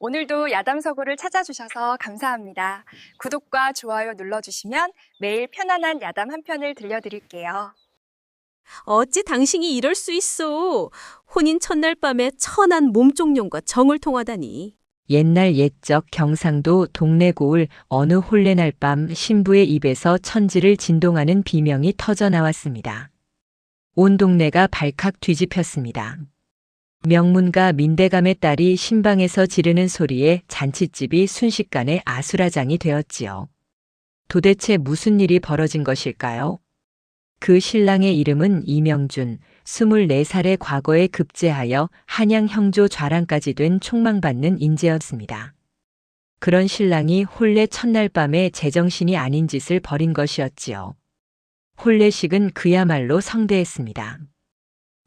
오늘도 야담서구를 찾아주셔서 감사합니다. 구독과 좋아요 눌러주시면 매일 편안한 야담 한 편을 들려드릴게요. 어찌 당신이 이럴 수 있어. 혼인 첫날 밤에 천한 몸종년과 정을 통하다니. 옛날 옛적 경상도 동네 고을 어느 홀레날 밤 신부의 입에서 천지를 진동하는 비명이 터져 나왔습니다. 온 동네가 발칵 뒤집혔습니다. 명문가 민대감의 딸이 신방에서 지르는 소리에 잔칫집이 순식간에 아수라장이 되었지요. 도대체 무슨 일이 벌어진 것일까요? 그 신랑의 이름은 이명준, 24살의 과거에 급제하여 한양 형조 좌랑까지 된 촉망받는 인재였습니다. 그런 신랑이 혼례 첫날 밤에 제정신이 아닌 짓을 벌인 것이었지요. 혼례식은 그야말로 성대했습니다.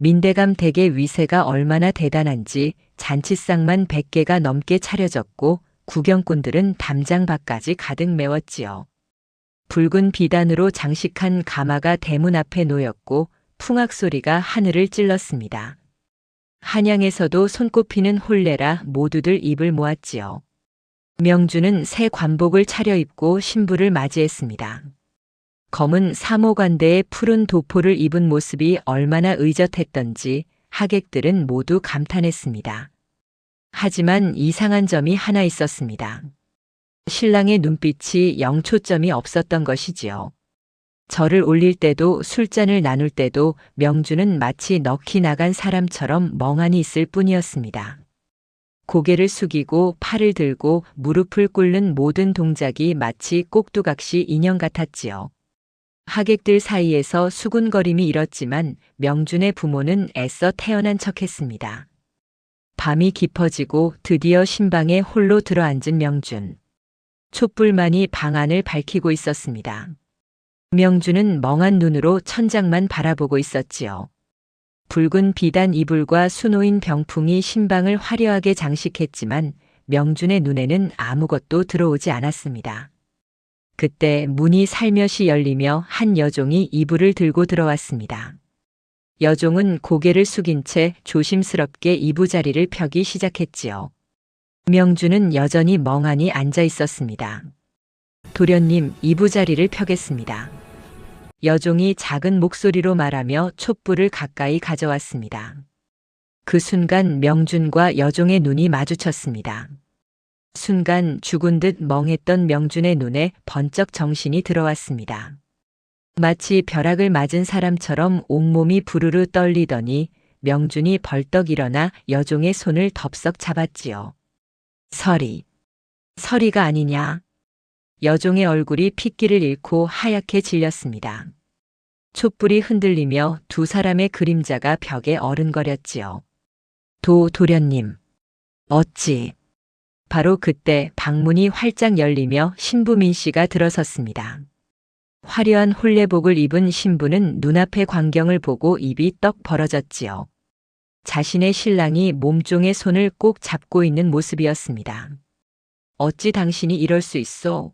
민대감 댁의 위세가 얼마나 대단한지 잔치상만 100개가 넘게 차려졌고 구경꾼들은 담장 밖까지 가득 메웠지요. 붉은 비단으로 장식한 가마가 대문 앞에 놓였고 풍악 소리가 하늘을 찔렀습니다. 한양에서도 손꼽히는 혼례라 모두들 입을 모았지요. 명주는 새 관복을 차려입고 신부를 맞이했습니다. 검은 사모관대에 푸른 도포를 입은 모습이 얼마나 의젓했던지 하객들은 모두 감탄했습니다. 하지만 이상한 점이 하나 있었습니다. 신랑의 눈빛이 영 초점이 없었던 것이지요. 절을 올릴 때도 술잔을 나눌 때도 명주는 마치 넋이 나간 사람처럼 멍하니 있을 뿐이었습니다. 고개를 숙이고 팔을 들고 무릎을 꿇는 모든 동작이 마치 꼭두각시 인형 같았지요. 하객들 사이에서 수군거림이 일었지만 명준의 부모는 애써 태어난 척했습니다. 밤이 깊어지고 드디어 신방에 홀로 들어앉은 명준. 촛불만이 방 안을 밝히고 있었습니다. 명준은 멍한 눈으로 천장만 바라보고 있었지요. 붉은 비단 이불과 수놓인 병풍이 신방을 화려하게 장식했지만 명준의 눈에는 아무것도 들어오지 않았습니다. 그때 문이 살며시 열리며 한 여종이 이불을 들고 들어왔습니다. 여종은 고개를 숙인 채 조심스럽게 이부자리를 펴기 시작했지요. 명주는 여전히 멍하니 앉아 있었습니다. 도련님, 이부자리를 펴겠습니다. 여종이 작은 목소리로 말하며 촛불을 가까이 가져왔습니다. 그 순간 명준과 여종의 눈이 마주쳤습니다. 순간 죽은 듯 멍했던 명준의 눈에 번쩍 정신이 들어왔습니다. 마치 벼락을 맞은 사람처럼 온몸이 부르르 떨리더니 명준이 벌떡 일어나 여종의 손을 덥석 잡았지요. 서리가 아니냐. 여종의 얼굴이 핏기를 잃고 하얗게 질렸습니다. 촛불이 흔들리며 두 사람의 그림자가 벽에 어른거렸지요. 도련님. 어찌. 바로 그때 방문이 활짝 열리며 신부 민씨가 들어섰습니다. 화려한 혼례복을 입은 신부는 눈앞의 광경을 보고 입이 떡 벌어졌지요. 자신의 신랑이 몸종의 손을 꼭 잡고 있는 모습이었습니다. 어찌 당신이 이럴 수 있어?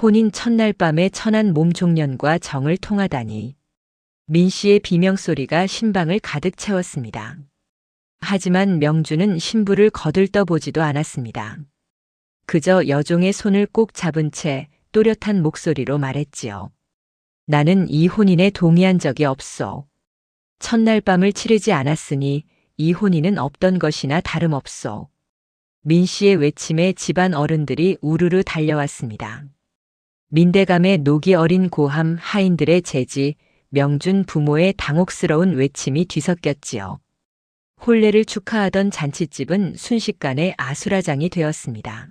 혼인 첫날 밤에 천한 몸종년과 정을 통하다니. 민씨의 비명소리가 신방을 가득 채웠습니다. 하지만 명주는 신부를 거들떠보지도 않았습니다. 그저 여종의 손을 꼭 잡은 채 또렷한 목소리로 말했지요. 나는 이 혼인에 동의한 적이 없어. 첫날 밤을 치르지 않았으니 이 혼인은 없던 것이나 다름없어. 민씨의 외침에 집안 어른들이 우르르 달려왔습니다. 민대감의 녹이 어린 고함, 하인들의 제지, 명준 부모의 당혹스러운 외침이 뒤섞였지요. 혼례를 축하하던 잔칫집은 순식간에 아수라장이 되었습니다.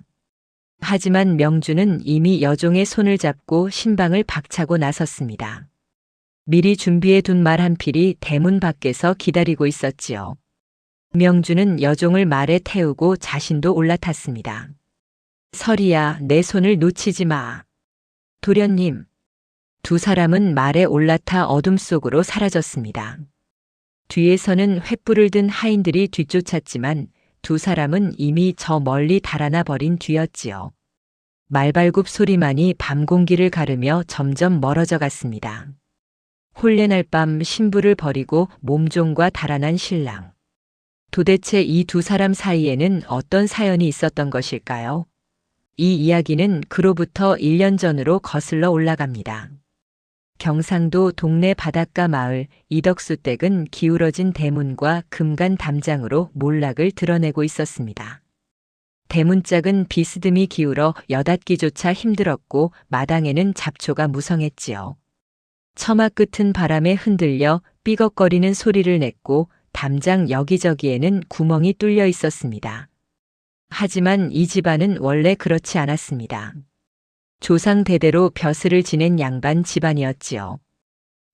하지만 명준은 이미 여종의 손을 잡고 신방을 박차고 나섰습니다. 미리 준비해 둔 말 한 필이 대문 밖에서 기다리고 있었지요. 명준은 여종을 말에 태우고 자신도 올라탔습니다. 서리야, 내 손을 놓치지 마. 도련님. 두 사람은 말에 올라타 어둠 속으로 사라졌습니다. 뒤에서는 횃불을 든 하인들이 뒤쫓았지만 두 사람은 이미 저 멀리 달아나 버린 뒤였지요. 말발굽 소리만이 밤 공기를 가르며 점점 멀어져 갔습니다. 혼례날 밤 신부를 버리고 몸종과 달아난 신랑. 도대체 이 두 사람 사이에는 어떤 사연이 있었던 것일까요? 이 이야기는 그로부터 1년 전으로 거슬러 올라갑니다. 경상도 동네 바닷가 마을 이덕수 댁은 기울어진 대문과 금간 담장으로 몰락을 드러내고 있었습니다. 대문짝은 비스듬히 기울어 여닫기조차 힘들었고 마당에는 잡초가 무성했지요. 처마 끝은 바람에 흔들려 삐걱거리는 소리를 냈고 담장 여기저기에는 구멍이 뚫려 있었습니다. 하지만 이 집안은 원래 그렇지 않았습니다. 조상 대대로 벼슬을 지낸 양반 집안이었지요.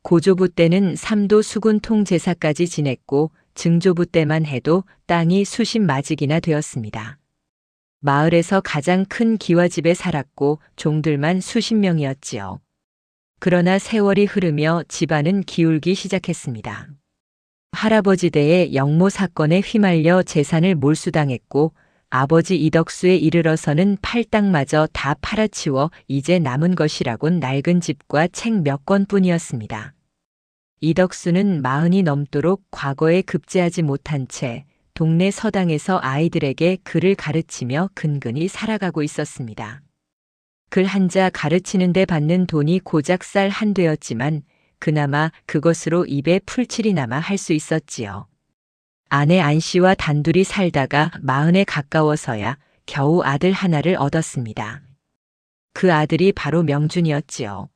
고조부 때는 삼도 수군통 제사까지 지냈고 증조부 때만 해도 땅이 수십 마직이나 되었습니다. 마을에서 가장 큰 기와집에 살았고 종들만 수십 명이었지요. 그러나 세월이 흐르며 집안은 기울기 시작했습니다. 할아버지 대의 영모 사건에 휘말려 재산을 몰수당했고 아버지 이덕수에 이르러서는 팔당마저 다 팔아치워 이제 남은 것이라곤 낡은 집과 책 몇 권뿐이었습니다. 이덕수는 40이 넘도록 과거에 급제하지 못한 채 동네 서당에서 아이들에게 글을 가르치며 근근히 살아가고 있었습니다. 글 한자 가르치는 데 받는 돈이 고작 쌀 한 되었지만 그나마 그것으로 입에 풀칠이나마 할 수 있었지요. 아내 안씨와 단둘이 살다가 40에 가까워서야 겨우 아들 하나를 얻었습니다. 그 아들이 바로 명준이었지요.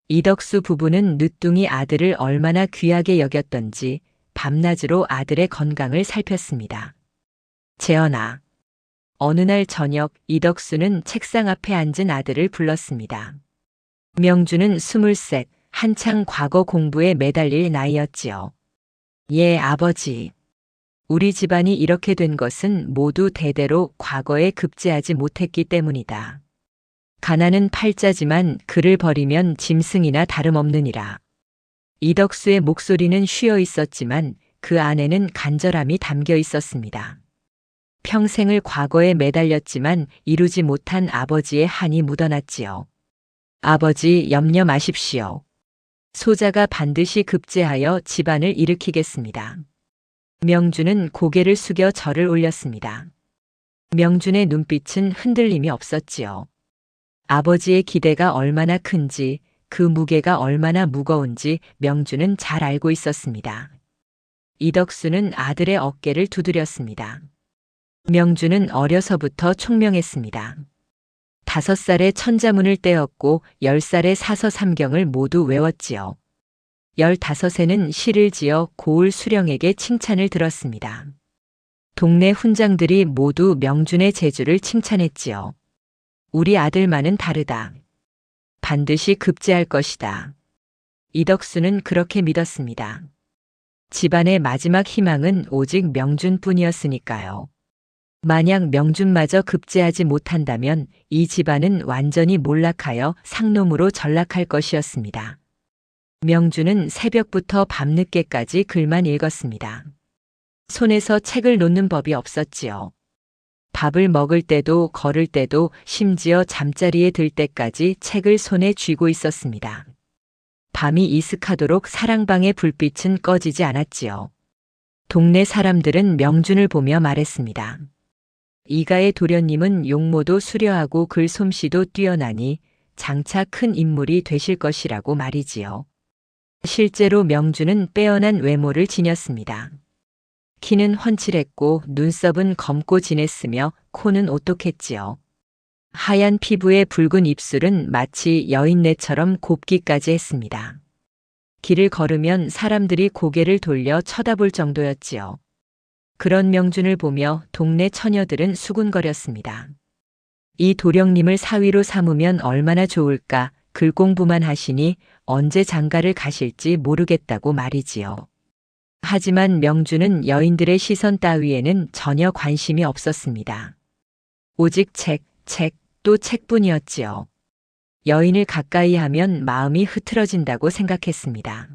이덕수 부부는 늦둥이 아들을 얼마나 귀하게 여겼던지 밤낮으로 아들의 건강을 살폈습니다. 재현아. 어느 날 저녁 이덕수는 책상 앞에 앉은 아들을 불렀습니다. 명준은 23, 한창 과거 공부에 매달릴 나이였지요. 예, 아버지. 우리 집안이 이렇게 된 것은 모두 대대로 과거에 급제하지 못했기 때문이다. 가난은 팔자지만 그를 버리면 짐승이나 다름없느니라. 이덕수의 목소리는 쉬어 있었지만 그 안에는 간절함이 담겨 있었습니다. 평생을 과거에 매달렸지만 이루지 못한 아버지의 한이 묻어났지요. 아버지 염려 마십시오. 소자가 반드시 급제하여 집안을 일으키겠습니다. 명준은 고개를 숙여 절을 올렸습니다. 명준의 눈빛은 흔들림이 없었지요. 아버지의 기대가 얼마나 큰지 그 무게가 얼마나 무거운지 명준은 잘 알고 있었습니다. 이덕수는 아들의 어깨를 두드렸습니다. 명준은 어려서부터 총명했습니다. 5살에 천자문을 떼었고 10살에 사서삼경을 모두 외웠지요. 15에는 시를 지어 고을 수령에게 칭찬을 들었습니다. 동네 훈장들이 모두 명준의 재주를 칭찬했지요. 우리 아들만은 다르다. 반드시 급제할 것이다. 이덕수는 그렇게 믿었습니다. 집안의 마지막 희망은 오직 명준뿐이었으니까요. 만약 명준마저 급제하지 못한다면 이 집안은 완전히 몰락하여 상놈으로 전락할 것이었습니다. 명준은 새벽부터 밤늦게까지 글만 읽었습니다. 손에서 책을 놓는 법이 없었지요. 밥을 먹을 때도 걸을 때도 심지어 잠자리에 들 때까지 책을 손에 쥐고 있었습니다. 밤이 이슥하도록 사랑방의 불빛은 꺼지지 않았지요. 동네 사람들은 명준을 보며 말했습니다. 이가의 도련님은 용모도 수려하고 글솜씨도 뛰어나니 장차 큰 인물이 되실 것이라고 말이지요. 실제로 명준은 빼어난 외모를 지녔습니다. 키는 훤칠했고 눈썹은 검고 진했으며 코는 오똑했지요. 하얀 피부에 붉은 입술은 마치 여인네처럼 곱기까지 했습니다. 길을 걸으면 사람들이 고개를 돌려 쳐다볼 정도였지요. 그런 명준을 보며 동네 처녀들은 수군거렸습니다. 이 도령님을 사위로 삼으면 얼마나 좋을까, 글 공부만 하시니 언제 장가를 가실지 모르겠다고 말이지요. 하지만 명준은 여인들의 시선 따위에는 전혀 관심이 없었습니다. 오직 책, 또 책뿐이었지요. 여인을 가까이 하면 마음이 흐트러진다고 생각했습니다.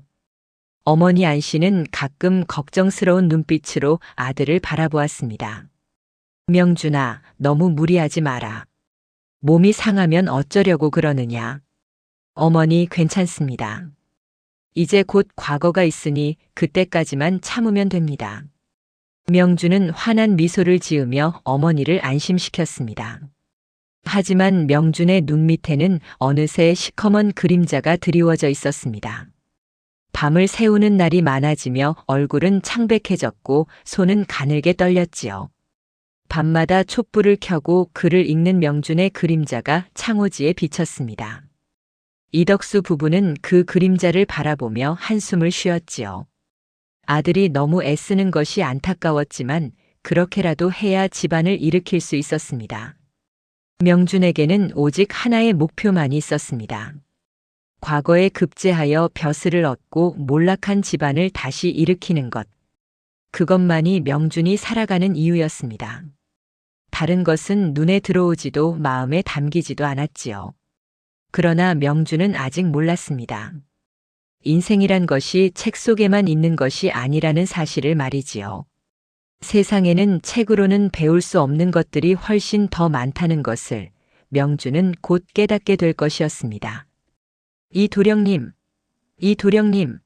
어머니 안씨는 가끔 걱정스러운 눈빛으로 아들을 바라보았습니다. 명준아, 너무 무리하지 마라. 몸이 상하면 어쩌려고 그러느냐. 어머니 괜찮습니다. 이제 곧 과거가 있으니 그때까지만 참으면 됩니다. 명주는 환한 미소를 지으며 어머니를 안심시켰습니다. 하지만 명준의 눈 밑에는 어느새 시커먼 그림자가 드리워져 있었습니다. 밤을 새우는 날이 많아지며 얼굴은 창백해졌고 손은 가늘게 떨렸지요. 밤마다 촛불을 켜고 글을 읽는 명준의 그림자가 창호지에 비쳤습니다. 이덕수 부부는 그 그림자를 바라보며 한숨을 쉬었지요. 아들이 너무 애쓰는 것이 안타까웠지만 그렇게라도 해야 집안을 일으킬 수 있었습니다. 명준에게는 오직 하나의 목표만이 있었습니다. 과거에 급제하여 벼슬을 얻고 몰락한 집안을 다시 일으키는 것. 그것만이 명준이 살아가는 이유였습니다. 다른 것은 눈에 들어오지도 마음에 담기지도 않았지요. 그러나 명준은 아직 몰랐습니다. 인생이란 것이 책 속에만 있는 것이 아니라는 사실을 말이지요. 세상에는 책으로는 배울 수 없는 것들이 훨씬 더 많다는 것을 명준은 곧 깨닫게 될 것이었습니다. 이 도령님.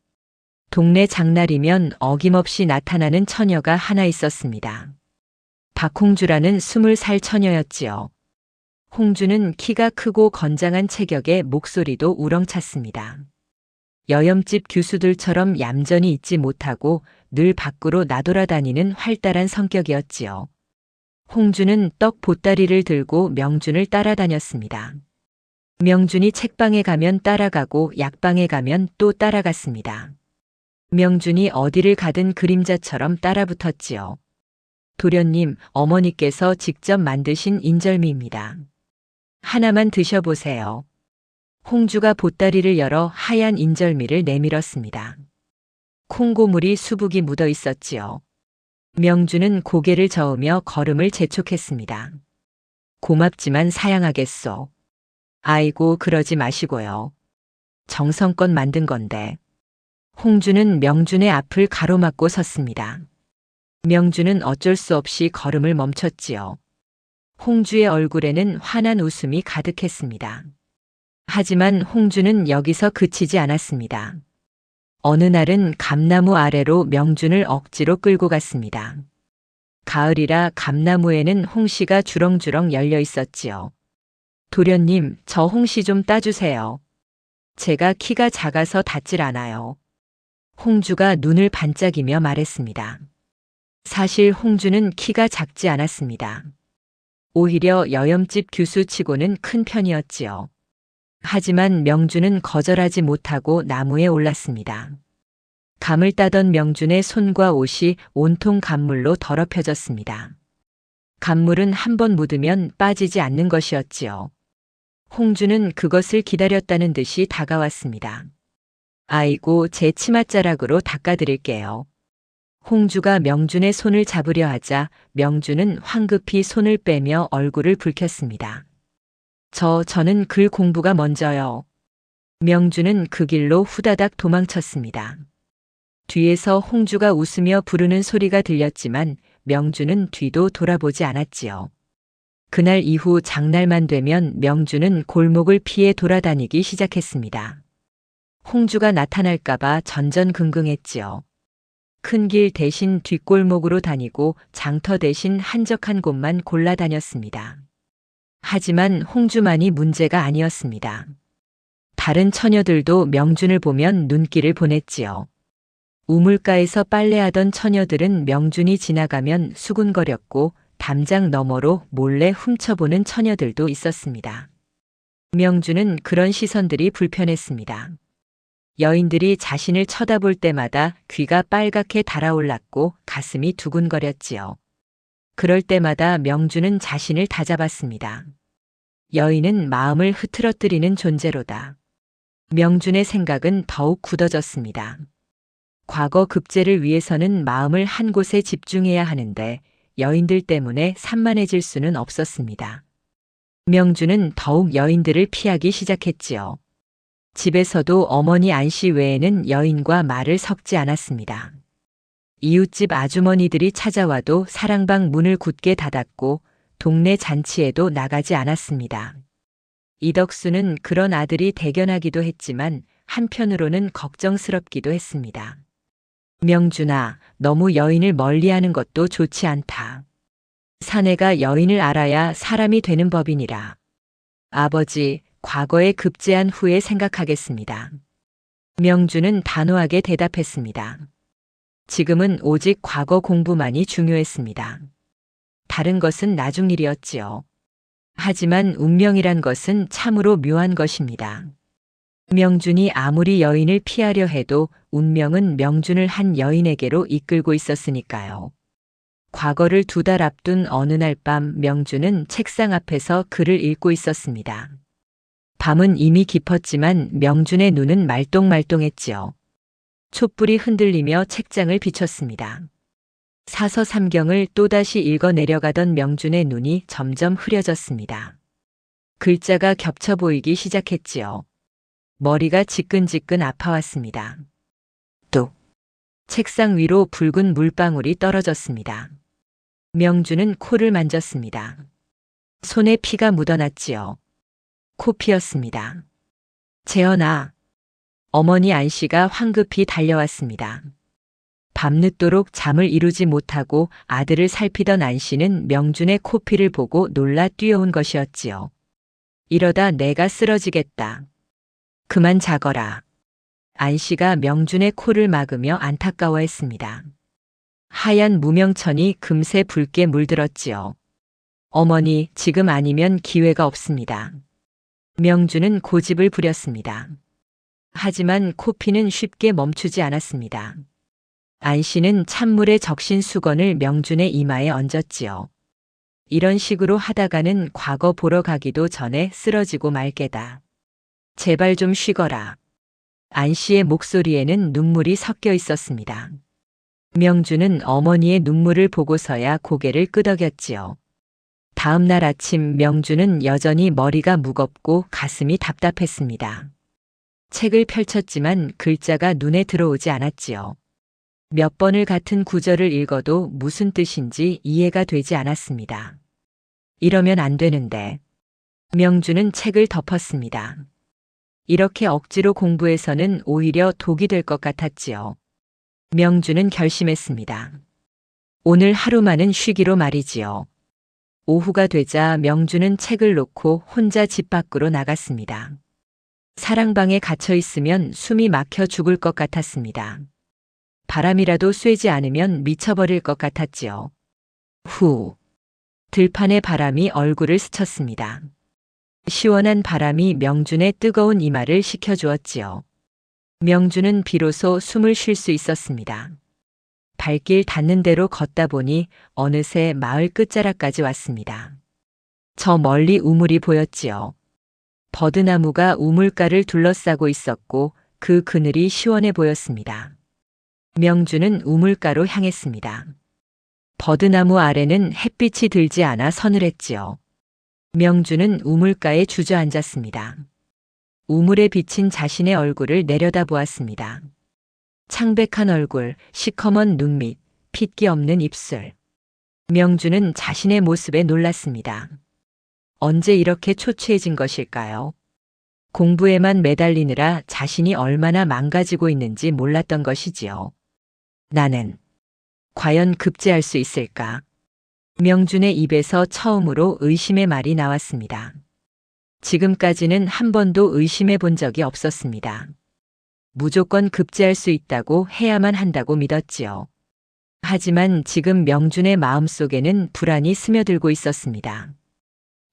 동네 장날이면 어김없이 나타나는 처녀가 하나 있었습니다. 박홍주라는 20살 처녀였지요. 홍주는 키가 크고 건장한 체격에 목소리도 우렁찼습니다. 여염집 교수들처럼 얌전히 있지 못하고 늘 밖으로 나돌아다니는 활달한 성격이었지요. 홍주는 떡 보따리를 들고 명준을 따라다녔습니다. 명준이 책방에 가면 따라가고 약방에 가면 또 따라갔습니다. 명준이 어디를 가든 그림자처럼 따라붙었지요. 도련님, 어머니께서 직접 만드신 인절미입니다. 하나만 드셔보세요. 홍주가 보따리를 열어 하얀 인절미를 내밀었습니다. 콩고물이 수북이 묻어 있었지요. 명주는 고개를 저으며 걸음을 재촉했습니다. 고맙지만 사양하겠소. 아이고, 그러지 마시고요. 정성껏 만든 건데. 홍주는 명준의 앞을 가로막고 섰습니다. 명준은 어쩔 수 없이 걸음을 멈췄지요. 홍주의 얼굴에는 환한 웃음이 가득했습니다. 하지만 홍주는 여기서 그치지 않았습니다. 어느 날은 감나무 아래로 명준을 억지로 끌고 갔습니다. 가을이라 감나무에는 홍시가 주렁주렁 열려 있었지요. 도련님, 저 홍시 좀 따주세요. 제가 키가 작아서 닿질 않아요. 홍주가 눈을 반짝이며 말했습니다. 사실 홍주는 키가 작지 않았습니다. 오히려 여염집 교수치고는 큰 편이었지요. 하지만 명준은 거절하지 못하고 나무에 올랐습니다. 감을 따던 명준의 손과 옷이 온통 감물로 더럽혀졌습니다. 감물은 한 번 묻으면 빠지지 않는 것이었지요. 홍주는 그것을 기다렸다는 듯이 다가왔습니다. 아이고, 제 치맛자락으로 닦아드릴게요. 홍주가 명준의 손을 잡으려 하자 명준은 황급히 손을 빼며 얼굴을 붉혔습니다. 저는 글 공부가 먼저요. 명준은 그 길로 후다닥 도망쳤습니다. 뒤에서 홍주가 웃으며 부르는 소리가 들렸지만 명준은 뒤도 돌아보지 않았지요. 그날 이후 장날만 되면 명준은 골목을 피해 돌아다니기 시작했습니다. 홍주가 나타날까봐 전전긍긍했지요. 큰 길 대신 뒷골목으로 다니고 장터 대신 한적한 곳만 골라 다녔습니다. 하지만 홍주만이 문제가 아니었습니다. 다른 처녀들도 명준을 보면 눈길을 보냈지요. 우물가에서 빨래하던 처녀들은 명준이 지나가면 수군거렸고 담장 너머로 몰래 훔쳐보는 처녀들도 있었습니다. 명준은 그런 시선들이 불편했습니다. 여인들이 자신을 쳐다볼 때마다 귀가 빨갛게 달아올랐고 가슴이 두근거렸지요. 그럴 때마다 명준은 자신을 다잡았습니다. 여인은 마음을 흐트러뜨리는 존재로다. 명준의 생각은 더욱 굳어졌습니다. 과거 급제를 위해서는 마음을 한 곳에 집중해야 하는데 여인들 때문에 산만해질 수는 없었습니다. 명준은 더욱 여인들을 피하기 시작했지요. 집에서도 어머니 안씨 외에는 여인과 말을 섞지 않았습니다. 이웃집 아주머니들이 찾아와도 사랑방 문을 굳게 닫았고 동네 잔치에도 나가지 않았습니다. 이덕수는 그런 아들이 대견하기도 했지만 한편으로는 걱정스럽기도 했습니다. 명준아, 너무 여인을 멀리하는 것도 좋지 않다. 사내가 여인을 알아야 사람이 되는 법이니라. 아버지, 과거에 급제한 후에 생각하겠습니다. 명준은 단호하게 대답했습니다. 지금은 오직 과거 공부만이 중요했습니다. 다른 것은 나중 일이었지요. 하지만 운명이란 것은 참으로 묘한 것입니다. 명준이 아무리 여인을 피하려 해도 운명은 명준을 한 여인에게로 이끌고 있었으니까요. 과거를 2달 앞둔 어느 날 밤 명준은 책상 앞에서 글을 읽고 있었습니다. 밤은 이미 깊었지만 명준의 눈은 말똥말똥했지요. 촛불이 흔들리며 책장을 비췄습니다. 사서삼경을 또다시 읽어 내려가던 명준의 눈이 점점 흐려졌습니다. 글자가 겹쳐 보이기 시작했지요. 머리가 지끈지끈 아파왔습니다. 뚝. 책상 위로 붉은 물방울이 떨어졌습니다. 명준은 코를 만졌습니다. 손에 피가 묻어났지요. 코피였습니다. 재현아. 어머니 안씨가 황급히 달려왔습니다. 밤늦도록 잠을 이루지 못하고 아들을 살피던 안씨는 명준의 코피를 보고 놀라 뛰어온 것이었지요. 이러다 내가 쓰러지겠다. 그만 자거라. 안씨가 명준의 코를 막으며 안타까워했습니다. 하얀 무명천이 금세 붉게 물들었지요. 어머니, 지금 아니면 기회가 없습니다. 명준은 고집을 부렸습니다. 하지만 코피는 쉽게 멈추지 않았습니다. 안씨는 찬물에 적신 수건을 명준의 이마에 얹었지요. 이런 식으로 하다가는 과거 보러 가기도 전에 쓰러지고 말게다. 제발 좀 쉬거라. 안씨의 목소리에는 눈물이 섞여 있었습니다. 명준은 어머니의 눈물을 보고서야 고개를 끄덕였지요. 다음 날 아침 명준은 여전히 머리가 무겁고 가슴이 답답했습니다. 책을 펼쳤지만 글자가 눈에 들어오지 않았지요. 몇 번을 같은 구절을 읽어도 무슨 뜻인지 이해가 되지 않았습니다. 이러면 안 되는데. 명준은 책을 덮었습니다. 이렇게 억지로 공부해서는 오히려 독이 될 것 같았지요. 명준은 결심했습니다. 오늘 하루만은 쉬기로 말이지요. 오후가 되자 명준은 책을 놓고 혼자 집 밖으로 나갔습니다. 사랑방에 갇혀 있으면 숨이 막혀 죽을 것 같았습니다. 바람이라도 쐬지 않으면 미쳐버릴 것 같았지요. 후. 들판의 바람이 얼굴을 스쳤습니다. 시원한 바람이 명준의 뜨거운 이마를 식혀주었지요. 명준은 비로소 숨을 쉴 수 있었습니다. 발길 닿는 대로 걷다 보니 어느새 마을 끝자락까지 왔습니다. 저 멀리 우물이 보였지요. 버드나무가 우물가를 둘러싸고 있었고 그 그늘이 시원해 보였습니다. 명준은 우물가로 향했습니다. 버드나무 아래는 햇빛이 들지 않아 서늘했지요. 명준은 우물가에 주저앉았습니다. 우물에 비친 자신의 얼굴을 내려다보았습니다. 창백한 얼굴, 시커먼 눈밑, 핏기 없는 입술. 명준은 자신의 모습에 놀랐습니다. 언제 이렇게 초췌해진 것일까요? 공부에만 매달리느라 자신이 얼마나 망가지고 있는지 몰랐던 것이지요. 나는 과연 급제할 수 있을까? 명준의 입에서 처음으로 의심의 말이 나왔습니다. 지금까지는 한 번도 의심해 본 적이 없었습니다. 무조건 급제할 수 있다고 해야만 한다고 믿었지요. 하지만 지금 명준의 마음속에는 불안이 스며들고 있었습니다.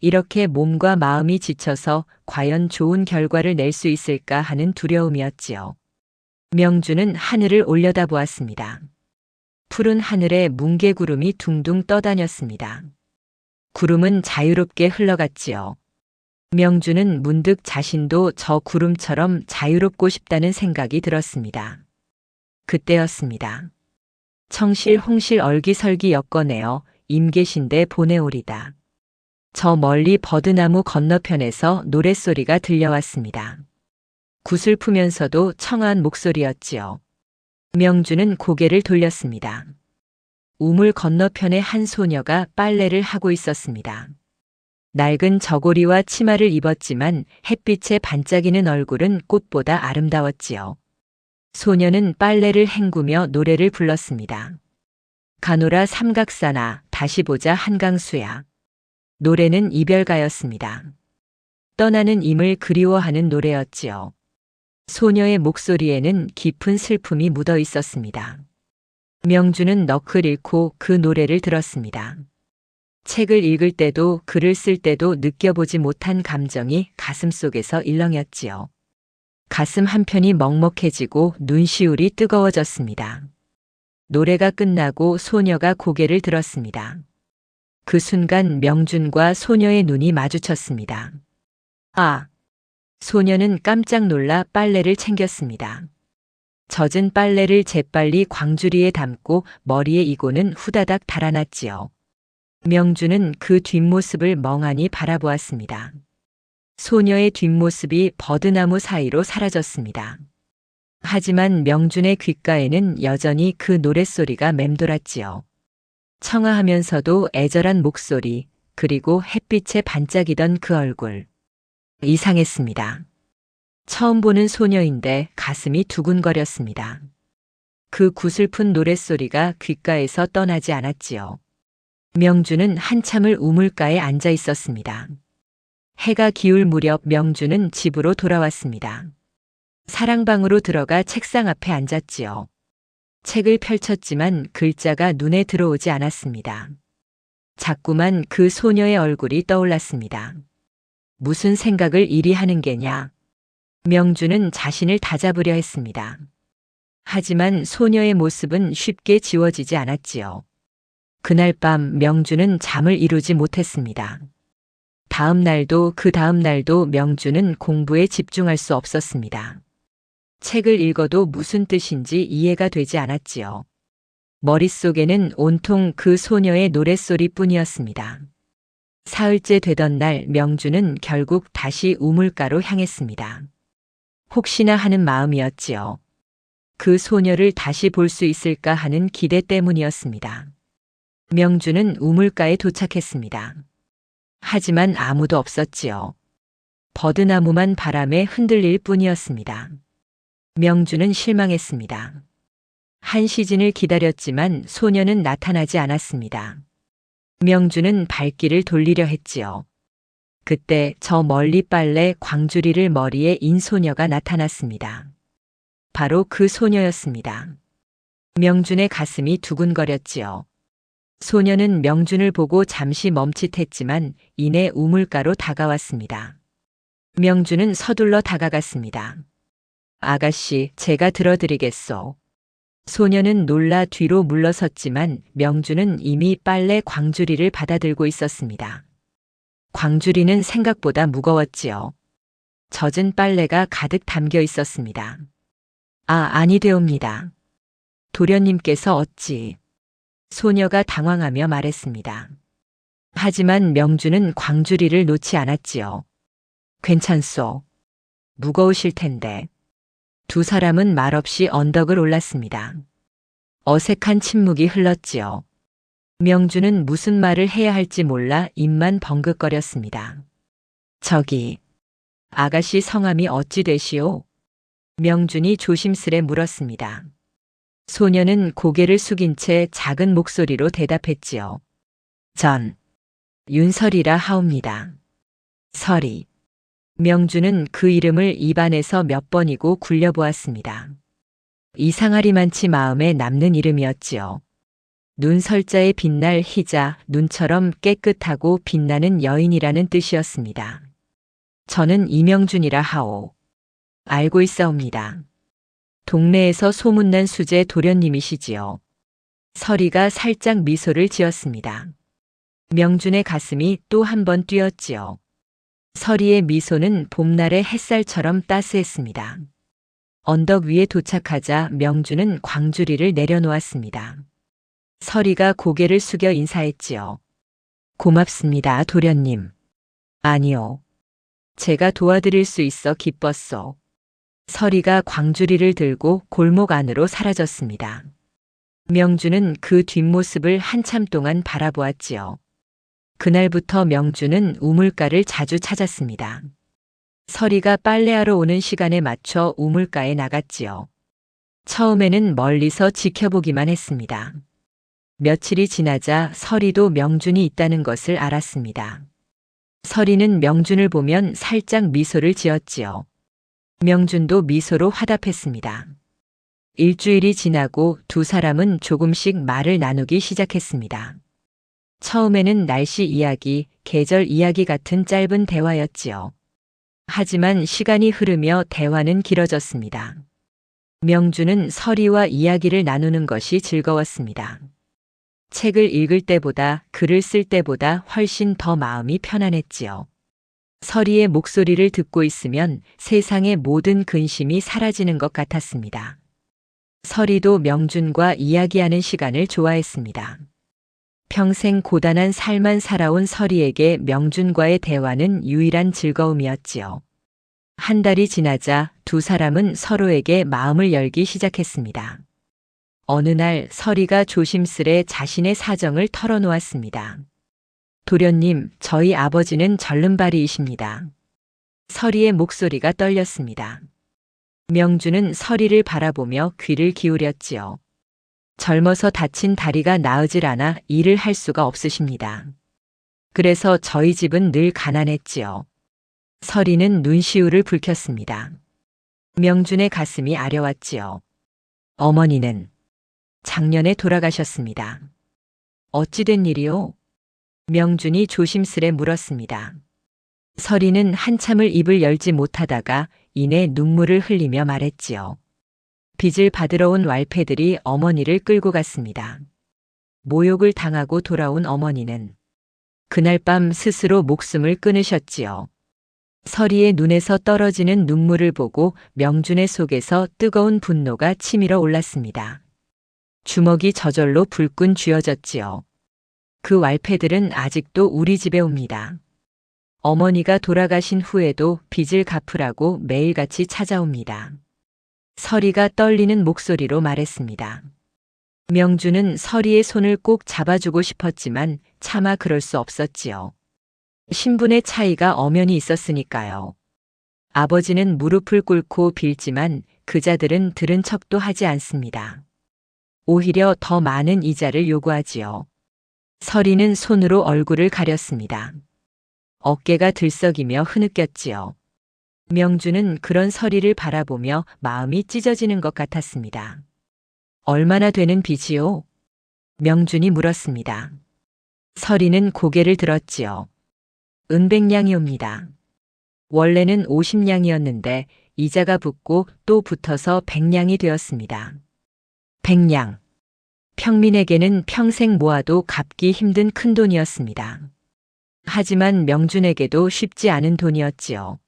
이렇게 몸과 마음이 지쳐서 과연 좋은 결과를 낼 수 있을까 하는 두려움이었지요. 명준은 하늘을 올려다보았습니다. 푸른 하늘에 뭉게구름이 둥둥 떠다녔습니다. 구름은 자유롭게 흘러갔지요. 명준은 문득 자신도 저 구름처럼 자유롭고 싶다는 생각이 들었습니다. 그때였습니다. 청실 홍실 얼기설기 엮어내어 임계신대 보내오리다. 저 멀리 버드나무 건너편에서 노랫소리가 들려왔습니다. 구슬프면서도 청아한 목소리였지요. 명준은 고개를 돌렸습니다. 우물 건너편에 한 소녀가 빨래를 하고 있었습니다. 낡은 저고리와 치마를 입었지만 햇빛에 반짝이는 얼굴은 꽃보다 아름다웠지요. 소녀는 빨래를 헹구며 노래를 불렀습니다. 가노라 삼각사나 다시 보자 한강수야. 노래는 이별가였습니다. 떠나는 임을 그리워하는 노래였지요. 소녀의 목소리에는 깊은 슬픔이 묻어 있었습니다. 명주는 넋을 잃고 그 노래를 들었습니다. 책을 읽을 때도 글을 쓸 때도 느껴보지 못한 감정이 가슴속에서 일렁였지요. 가슴 한편이 먹먹해지고 눈시울이 뜨거워졌습니다. 노래가 끝나고 소녀가 고개를 들었습니다. 그 순간 명준과 소녀의 눈이 마주쳤습니다. 아! 소녀는 깜짝 놀라 빨래를 챙겼습니다. 젖은 빨래를 재빨리 광주리에 담고 머리에 이고는 후다닥 달아났지요. 명준은 그 뒷모습을 멍하니 바라보았습니다. 소녀의 뒷모습이 버드나무 사이로 사라졌습니다. 하지만 명준의 귓가에는 여전히 그 노랫소리가 맴돌았지요. 청아하면서도 애절한 목소리, 그리고 햇빛에 반짝이던 그 얼굴. 이상했습니다. 처음 보는 소녀인데 가슴이 두근거렸습니다. 그 구슬픈 노랫소리가 귓가에서 떠나지 않았지요. 명준은 한참을 우물가에 앉아 있었습니다. 해가 기울 무렵 명준은 집으로 돌아왔습니다. 사랑방으로 들어가 책상 앞에 앉았지요. 책을 펼쳤지만 글자가 눈에 들어오지 않았습니다. 자꾸만 그 소녀의 얼굴이 떠올랐습니다. 무슨 생각을 이리 하는 게냐? 명준은 자신을 다잡으려 했습니다. 하지만 소녀의 모습은 쉽게 지워지지 않았지요. 그날 밤 명준은 잠을 이루지 못했습니다. 다음 날도 그 다음 날도 명준은 공부에 집중할 수 없었습니다. 책을 읽어도 무슨 뜻인지 이해가 되지 않았지요. 머릿속에는 온통 그 소녀의 노랫소리뿐이었습니다. 사흘째 되던 날 명준은 결국 다시 우물가로 향했습니다. 혹시나 하는 마음이었지요. 그 소녀를 다시 볼 수 있을까 하는 기대 때문이었습니다. 명준은 우물가에 도착했습니다. 하지만 아무도 없었지요. 버드나무만 바람에 흔들릴 뿐이었습니다. 명준은 실망했습니다. 한 시즌을 기다렸지만 소녀는 나타나지 않았습니다. 명준은 발길을 돌리려 했지요. 그때 저 멀리 빨래 광주리를 머리에 인 소녀가 나타났습니다. 바로 그 소녀였습니다. 명준의 가슴이 두근거렸지요. 소녀는 명준을 보고 잠시 멈칫했지만 이내 우물가로 다가왔습니다. 명준은 서둘러 다가갔습니다. 아가씨, 제가 들어드리겠소. 소녀는 놀라 뒤로 물러섰지만 명준은 이미 빨래 광주리를 받아들고 있었습니다. 광주리는 생각보다 무거웠지요. 젖은 빨래가 가득 담겨 있었습니다. 아니되옵니다. 도련님께서 어찌... 소녀가 당황하며 말했습니다. 하지만 명준은 광주리를 놓지 않았지요. 괜찮소. 무거우실 텐데. 두 사람은 말없이 언덕을 올랐습니다. 어색한 침묵이 흘렀지요. 명준은 무슨 말을 해야 할지 몰라 입만 벙긋거렸습니다. 저기, 아가씨 성함이 어찌 되시오? 명준이 조심스레 물었습니다. 소녀는 고개를 숙인 채 작은 목소리로 대답했지요. 전, 윤설이라 하옵니다. 설이. 명준은 그 이름을 입안에서 몇 번이고 굴려보았습니다. 이상하리만치 마음에 남는 이름이었지요. 눈설자에 빛날 희자, 눈처럼 깨끗하고 빛나는 여인이라는 뜻이었습니다. 저는 이명준이라 하오. 알고 있사옵니다. 동네에서 소문난 수제 도련님이시지요. 설이가 살짝 미소를 지었습니다. 명준의 가슴이 또 한 번 뛰었지요. 설이의 미소는 봄날의 햇살처럼 따스했습니다. 언덕 위에 도착하자 명준은 광주리를 내려놓았습니다. 설이가 고개를 숙여 인사했지요. 고맙습니다, 도련님. 아니요. 제가 도와드릴 수 있어 기뻤소. 설이가 광주리를 들고 골목 안으로 사라졌습니다. 명준은 그 뒷모습을 한참 동안 바라보았지요. 그날부터 명준은 우물가를 자주 찾았습니다. 설이가 빨래하러 오는 시간에 맞춰 우물가에 나갔지요. 처음에는 멀리서 지켜보기만 했습니다. 며칠이 지나자 설이도 명준이 있다는 것을 알았습니다. 설이는 명준을 보면 살짝 미소를 지었지요. 명준도 미소로 화답했습니다. 일주일이 지나고 두 사람은 조금씩 말을 나누기 시작했습니다. 처음에는 날씨 이야기, 계절 이야기 같은 짧은 대화였지요. 하지만 시간이 흐르며 대화는 길어졌습니다. 명준은 설이와 이야기를 나누는 것이 즐거웠습니다. 책을 읽을 때보다 글을 쓸 때보다 훨씬 더 마음이 편안했지요. 설이의 목소리를 듣고 있으면 세상의 모든 근심이 사라지는 것 같았습니다. 설이도 명준과 이야기하는 시간을 좋아했습니다. 평생 고단한 삶만 살아온 설이에게 명준과의 대화는 유일한 즐거움이었지요. 한 달이 지나자 두 사람은 서로에게 마음을 열기 시작했습니다. 어느 날 설이가 조심스레 자신의 사정을 털어놓았습니다. 도련님, 저희 아버지는 절름발이이십니다. 설이의 목소리가 떨렸습니다. 명준은 설이를 바라보며 귀를 기울였지요. 젊어서 다친 다리가 나으질 않아 일을 할 수가 없으십니다. 그래서 저희 집은 늘 가난했지요. 설이는 눈시울을 붉혔습니다. 명준의 가슴이 아려왔지요. 어머니는 작년에 돌아가셨습니다. 어찌된 일이요? 명준이 조심스레 물었습니다. 설이는 한참을 입을 열지 못하다가 이내 눈물을 흘리며 말했지요. 빚을 받으러 온 왈패들이 어머니를 끌고 갔습니다. 모욕을 당하고 돌아온 어머니는 그날 밤 스스로 목숨을 끊으셨지요. 설이의 눈에서 떨어지는 눈물을 보고 명준의 속에서 뜨거운 분노가 치밀어 올랐습니다. 주먹이 저절로 불끈 쥐어졌지요. 그 왈패들은 아직도 우리 집에 옵니다. 어머니가 돌아가신 후에도 빚을 갚으라고 매일같이 찾아옵니다. 설이가 떨리는 목소리로 말했습니다. 명준은 설이의 손을 꼭 잡아주고 싶었지만 차마 그럴 수 없었지요. 신분의 차이가 엄연히 있었으니까요. 아버지는 무릎을 꿇고 빌지만 그자들은 들은 척도 하지 않습니다. 오히려 더 많은 이자를 요구하지요. 설이는 손으로 얼굴을 가렸습니다. 어깨가 들썩이며 흐느꼈지요. 명준은 그런 설이를 바라보며 마음이 찢어지는 것 같았습니다. 얼마나 되는 빚이요? 명준이 물었습니다. 설이는 고개를 들었지요. 은백냥이옵니다. 원래는 50냥이었는데 이자가 붙고 또 붙어서 100냥이 되었습니다. 100냥. 평민에게는 평생 모아도 갚기 힘든 큰돈이었습니다. 하지만 명준에게도 쉽지 않은 돈이었지요.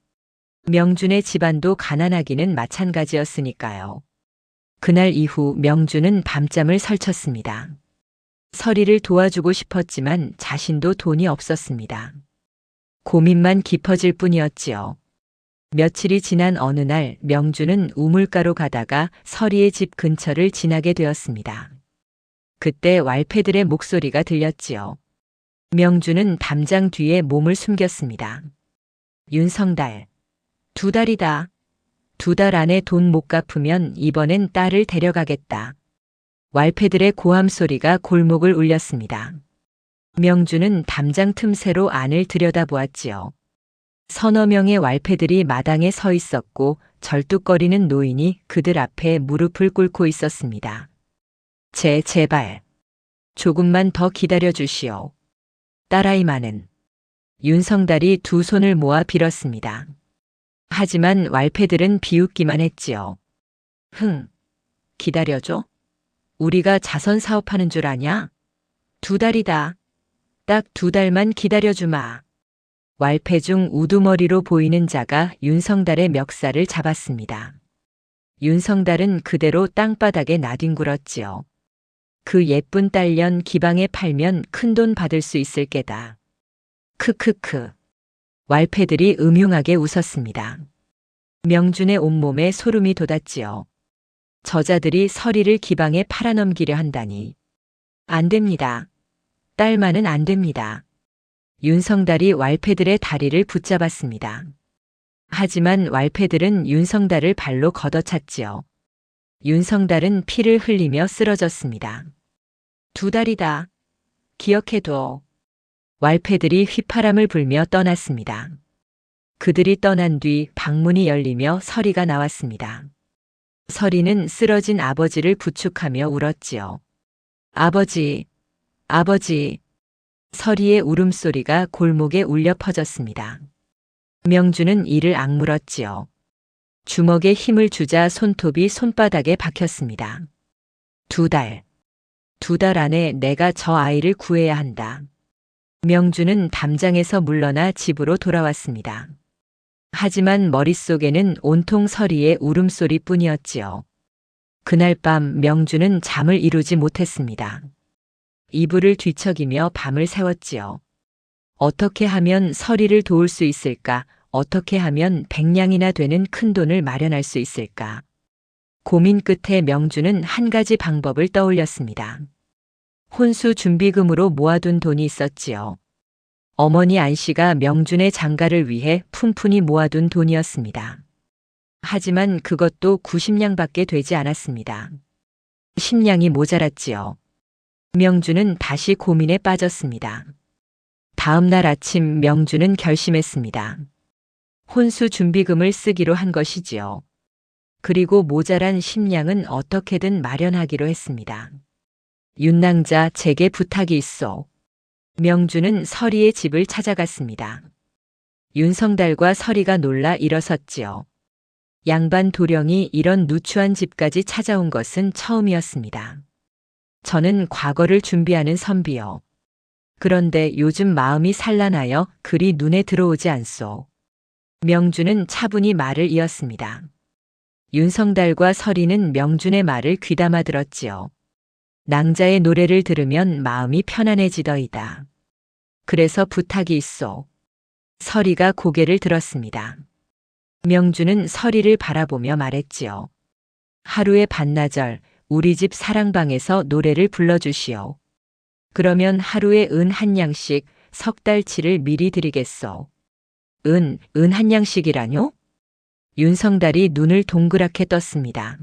명준의 집안도 가난하기는 마찬가지였으니까요. 그날 이후 명준은 밤잠을 설쳤습니다. 설이를 도와주고 싶었지만 자신도 돈이 없었습니다. 고민만 깊어질 뿐이었지요. 며칠이 지난 어느 날 명준은 우물가로 가다가 설이의 집 근처를 지나게 되었습니다. 그때 왈패들의 목소리가 들렸지요. 명준은 담장 뒤에 몸을 숨겼습니다. 윤성달, 2달이다. 2달 안에 돈 못 갚으면 이번엔 딸을 데려가겠다. 왈패들의 고함 소리가 골목을 울렸습니다. 명준은 담장 틈새로 안을 들여다보았지요. 서너 명의 왈패들이 마당에 서 있었고 절뚝거리는 노인이 그들 앞에 무릎을 꿇고 있었습니다. 제발. 조금만 더 기다려 주시오. 딸아이만은. 윤성달이 두 손을 모아 빌었습니다. 하지만 왈패들은 비웃기만 했지요. 기다려줘? 우리가 자선 사업하는 줄 아냐? 2달이다. 딱 2달만 기다려주마. 왈패 중 우두머리로 보이는 자가 윤성달의 멱살을 잡았습니다. 윤성달은 그대로 땅바닥에 나뒹굴었지요. 그 예쁜 딸년 기방에 팔면 큰돈 받을 수 있을 게다. 크크크. 왈패들이 음흉하게 웃었습니다. 명준의 온몸에 소름이 돋았지요. 저자들이 설이를 기방에 팔아넘기려 한다니. 안 됩니다. 딸만은 안 됩니다. 윤성달이 왈패들의 다리를 붙잡았습니다. 하지만 왈패들은 윤성달을 발로 걷어찼지요. 윤성달은 피를 흘리며 쓰러졌습니다. 2달이다. 기억해둬. 왈패들이 휘파람을 불며 떠났습니다. 그들이 떠난 뒤 방문이 열리며 서리가 나왔습니다. 서리는 쓰러진 아버지를 부축하며 울었지요. 아버지, 아버지. 서리의 울음소리가 골목에 울려 퍼졌습니다. 명주는 이를 악물었지요. 주먹에 힘을 주자 손톱이 손바닥에 박혔습니다. 2달. 2달 안에 내가 저 아이를 구해야 한다. 명주는 담장에서 물러나 집으로 돌아왔습니다. 하지만 머릿속에는 온통 서리의 울음소리 뿐이었지요. 그날 밤 명주는 잠을 이루지 못했습니다. 이불을 뒤척이며 밤을 새웠지요. 어떻게 하면 서리를 도울 수 있을까? 어떻게 하면 100냥이나 되는 큰 돈을 마련할 수 있을까? 고민 끝에 명주는 한 가지 방법을 떠올렸습니다. 혼수 준비금으로 모아둔 돈이 있었지요. 어머니 안씨가 명준의 장가를 위해 푼푼히 모아둔 돈이었습니다. 하지만 그것도 90냥밖에 되지 않았습니다. 10냥이 모자랐지요. 명주는 다시 고민에 빠졌습니다. 다음 날 아침 명주는 결심했습니다. 혼수 준비금을 쓰기로 한 것이지요. 그리고 모자란 10냥은 어떻게든 마련하기로 했습니다. 윤낭자, 제게 부탁이 있어. 명주는 서리의 집을 찾아갔습니다. 윤성달과 서리가 놀라 일어섰지요. 양반 도령이 이런 누추한 집까지 찾아온 것은 처음이었습니다. 저는 과거를 준비하는 선비요. 그런데 요즘 마음이 산란하여 그리 눈에 들어오지 않소. 명주는 차분히 말을 이었습니다. 윤성달과 서리는 명준의 말을 귀담아 들었지요. 낭자의 노래를 들으면 마음이 편안해지더이다. 그래서 부탁이 있소. 서리가 고개를 들었습니다. 명주는 서리를 바라보며 말했지요. 하루의 반나절 우리 집 사랑방에서 노래를 불러주시오. 그러면 하루에 은 한 냥씩 석 달치를 미리 드리겠소. 은 한 냥씩이라뇨? 윤성달이 눈을 동그랗게 떴습니다.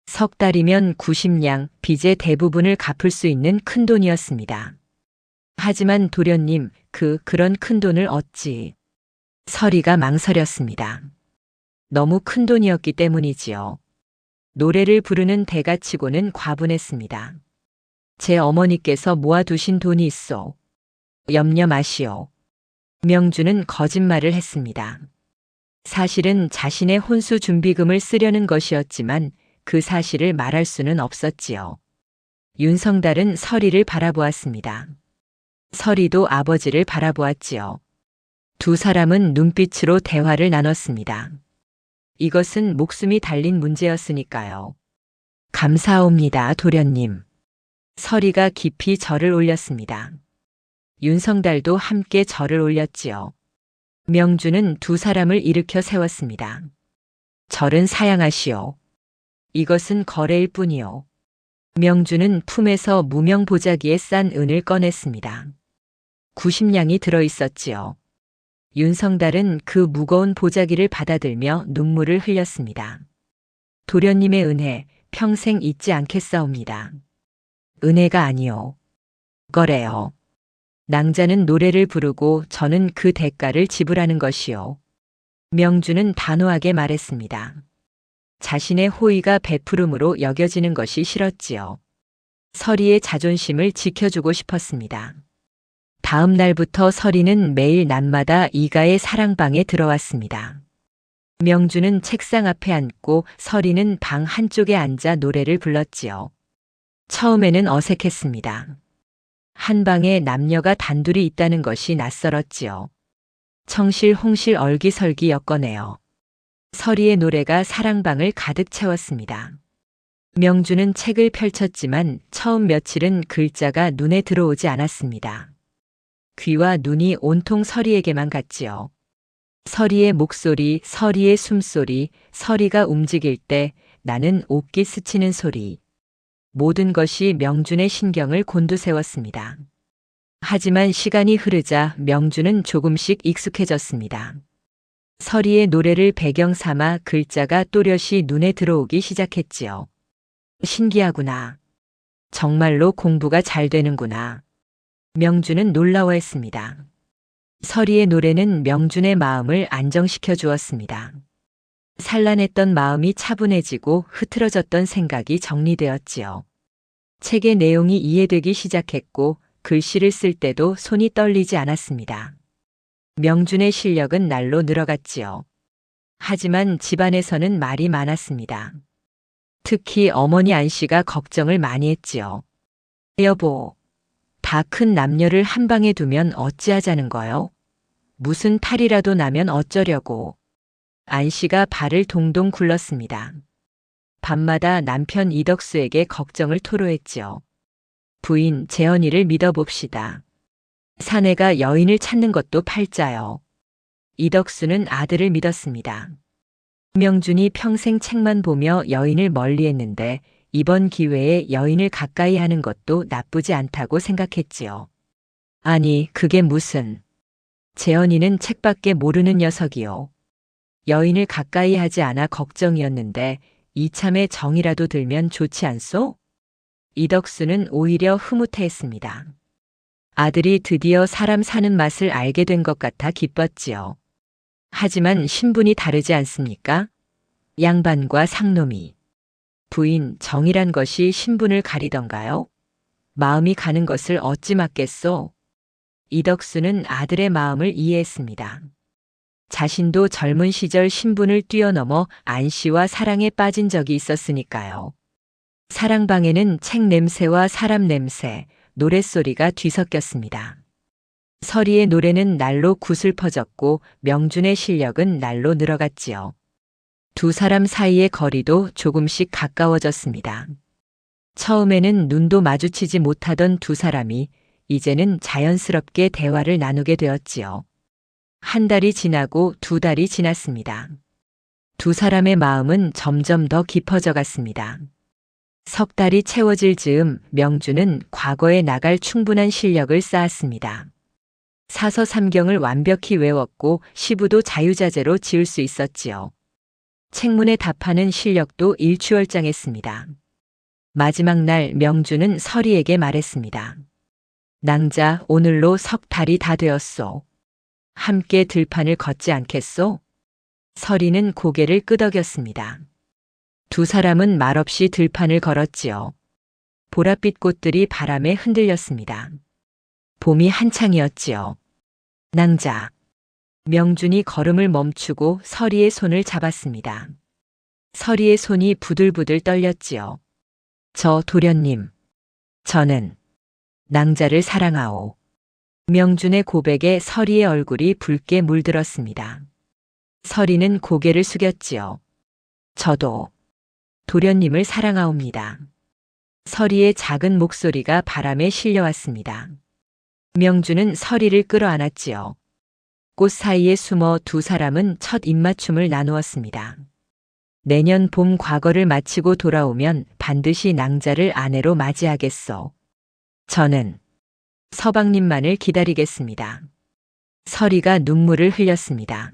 석 달이면 90냥, 빚의 대부분을 갚을 수 있는 큰 돈이었습니다. 하지만 도련님, 그런 큰 돈을 어찌? 서리가 망설였습니다. 너무 큰 돈이었기 때문이지요. 노래를 부르는 대가치고는 과분했습니다. 제 어머니께서 모아두신 돈이 있어. 염려 마시오. 명주는 거짓말을 했습니다. 사실은 자신의 혼수 준비금을 쓰려는 것이었지만 그 사실을 말할 수는 없었지요. 윤성달은 서리를 바라보았습니다. 서리도 아버지를 바라보았지요. 두 사람은 눈빛으로 대화를 나눴습니다. 이것은 목숨이 달린 문제였으니까요. 감사옵니다, 도련님. 서리가 깊이 절을 올렸습니다. 윤성달도 함께 절을 올렸지요. 명주는 두 사람을 일으켜 세웠습니다. 절은 사양하시오. 이것은 거래일 뿐이요. 명주는 품에서 무명 보자기에 싼 은을 꺼냈습니다. 90냥이 들어있었지요. 윤성달은 그 무거운 보자기를 받아들며 눈물을 흘렸습니다. 도련님의 은혜 평생 잊지 않겠사옵니다. 은혜가 아니요. 거래요. 낭자는 노래를 부르고 저는 그 대가를 지불하는 것이요. 명주는 단호하게 말했습니다. 자신의 호의가 베푸름으로 여겨지는 것이 싫었지요. 서리의 자존심을 지켜주고 싶었습니다. 다음 날부터 서리는 매일 낮마다 이가의 사랑방에 들어왔습니다. 명주는 책상 앞에 앉고 서리는 방 한쪽에 앉아 노래를 불렀지요. 처음에는 어색했습니다. 한 방에 남녀가 단둘이 있다는 것이 낯설었지요. 청실홍실 얼기설기였거네요. 서리의 노래가 사랑방을 가득 채웠습니다. 명주는 책을 펼쳤지만 처음 며칠은 글자가 눈에 들어오지 않았습니다. 귀와 눈이 온통 서리에게만 갔지요. 서리의 목소리, 서리의 숨소리, 서리가 움직일 때 나는 옷깃 스치는 소리. 모든 것이 명준의 신경을 곤두세웠습니다. 하지만 시간이 흐르자 명준은 조금씩 익숙해졌습니다. 서리의 노래를 배경 삼아 글자가 또렷이 눈에 들어오기 시작했지요. 신기하구나. 정말로 공부가 잘 되는구나. 명준은 놀라워했습니다. 서리의 노래는 명준의 마음을 안정시켜 주었습니다. 산란했던 마음이 차분해지고 흐트러졌던 생각이 정리되었지요. 책의 내용이 이해되기 시작했고 글씨를 쓸 때도 손이 떨리지 않았습니다. 명준의 실력은 날로 늘어갔지요. 하지만 집안에서는 말이 많았습니다. 특히 어머니 안씨가 걱정을 많이 했지요. 여보, 다 큰 남녀를 한 방에 두면 어찌하자는 거요? 무슨 탈이라도 나면 어쩌려고. 안씨가 발을 동동 굴렀습니다. 밤마다 남편 이덕수에게 걱정을 토로했지요. 부인 재현이를 믿어봅시다. 사내가 여인을 찾는 것도 팔자요. 이덕수는 아들을 믿었습니다. 명준이 평생 책만 보며 여인을 멀리했는데 이번 기회에 여인을 가까이 하는 것도 나쁘지 않다고 생각했지요. 아니, 그게 무슨. 재현이는 책밖에 모르는 녀석이요. 여인을 가까이 하지 않아 걱정이었는데 이참에 정이라도 들면 좋지 않소? 이덕수는 오히려 흐뭇해했습니다. 아들이 드디어 사람 사는 맛을 알게 된 것 같아 기뻤지요. 하지만 신분이 다르지 않습니까? 양반과 상놈이. 부인, 정이란 것이 신분을 가리던가요? 마음이 가는 것을 어찌 막겠소? 이덕수는 아들의 마음을 이해했습니다. 자신도 젊은 시절 신분을 뛰어넘어 안씨와 사랑에 빠진 적이 있었으니까요. 사랑방에는 책 냄새와 사람 냄새, 노랫소리가 뒤섞였습니다. 서리의 노래는 날로 구슬퍼졌고 명준의 실력은 날로 늘어갔지요. 두 사람 사이의 거리도 조금씩 가까워졌습니다. 처음에는 눈도 마주치지 못하던 두 사람이 이제는 자연스럽게 대화를 나누게 되었지요. 한 달이 지나고 두 달이 지났습니다. 두 사람의 마음은 점점 더 깊어져 갔습니다. 석 달이 채워질 즈음 명준은 과거에 나갈 충분한 실력을 쌓았습니다. 사서 삼경을 완벽히 외웠고 시부도 자유자재로 지을 수 있었지요. 책문에 답하는 실력도 일취월장했습니다. 마지막 날 명준은 서리에게 말했습니다. 낭자, 오늘로 석 달이 다 되었소. 함께 들판을 걷지 않겠소? 서리는 고개를 끄덕였습니다. 두 사람은 말없이 들판을 걸었지요. 보랏빛 꽃들이 바람에 흔들렸습니다. 봄이 한창이었지요. 낭자. 명준이 걸음을 멈추고 서리의 손을 잡았습니다. 서리의 손이 부들부들 떨렸지요. 저 도련님. 저는 낭자를 사랑하오. 명준의 고백에 서리의 얼굴이 붉게 물들었습니다. 서리는 고개를 숙였지요. 저도 도련님을 사랑하옵니다. 서리의 작은 목소리가 바람에 실려왔습니다. 명준은 서리를 끌어안았지요. 꽃 사이에 숨어 두 사람은 첫 입맞춤을 나누었습니다. 내년 봄 과거를 마치고 돌아오면 반드시 낭자를 아내로 맞이하겠소. 저는 서방님만을 기다리겠습니다. 서리가 눈물을 흘렸습니다.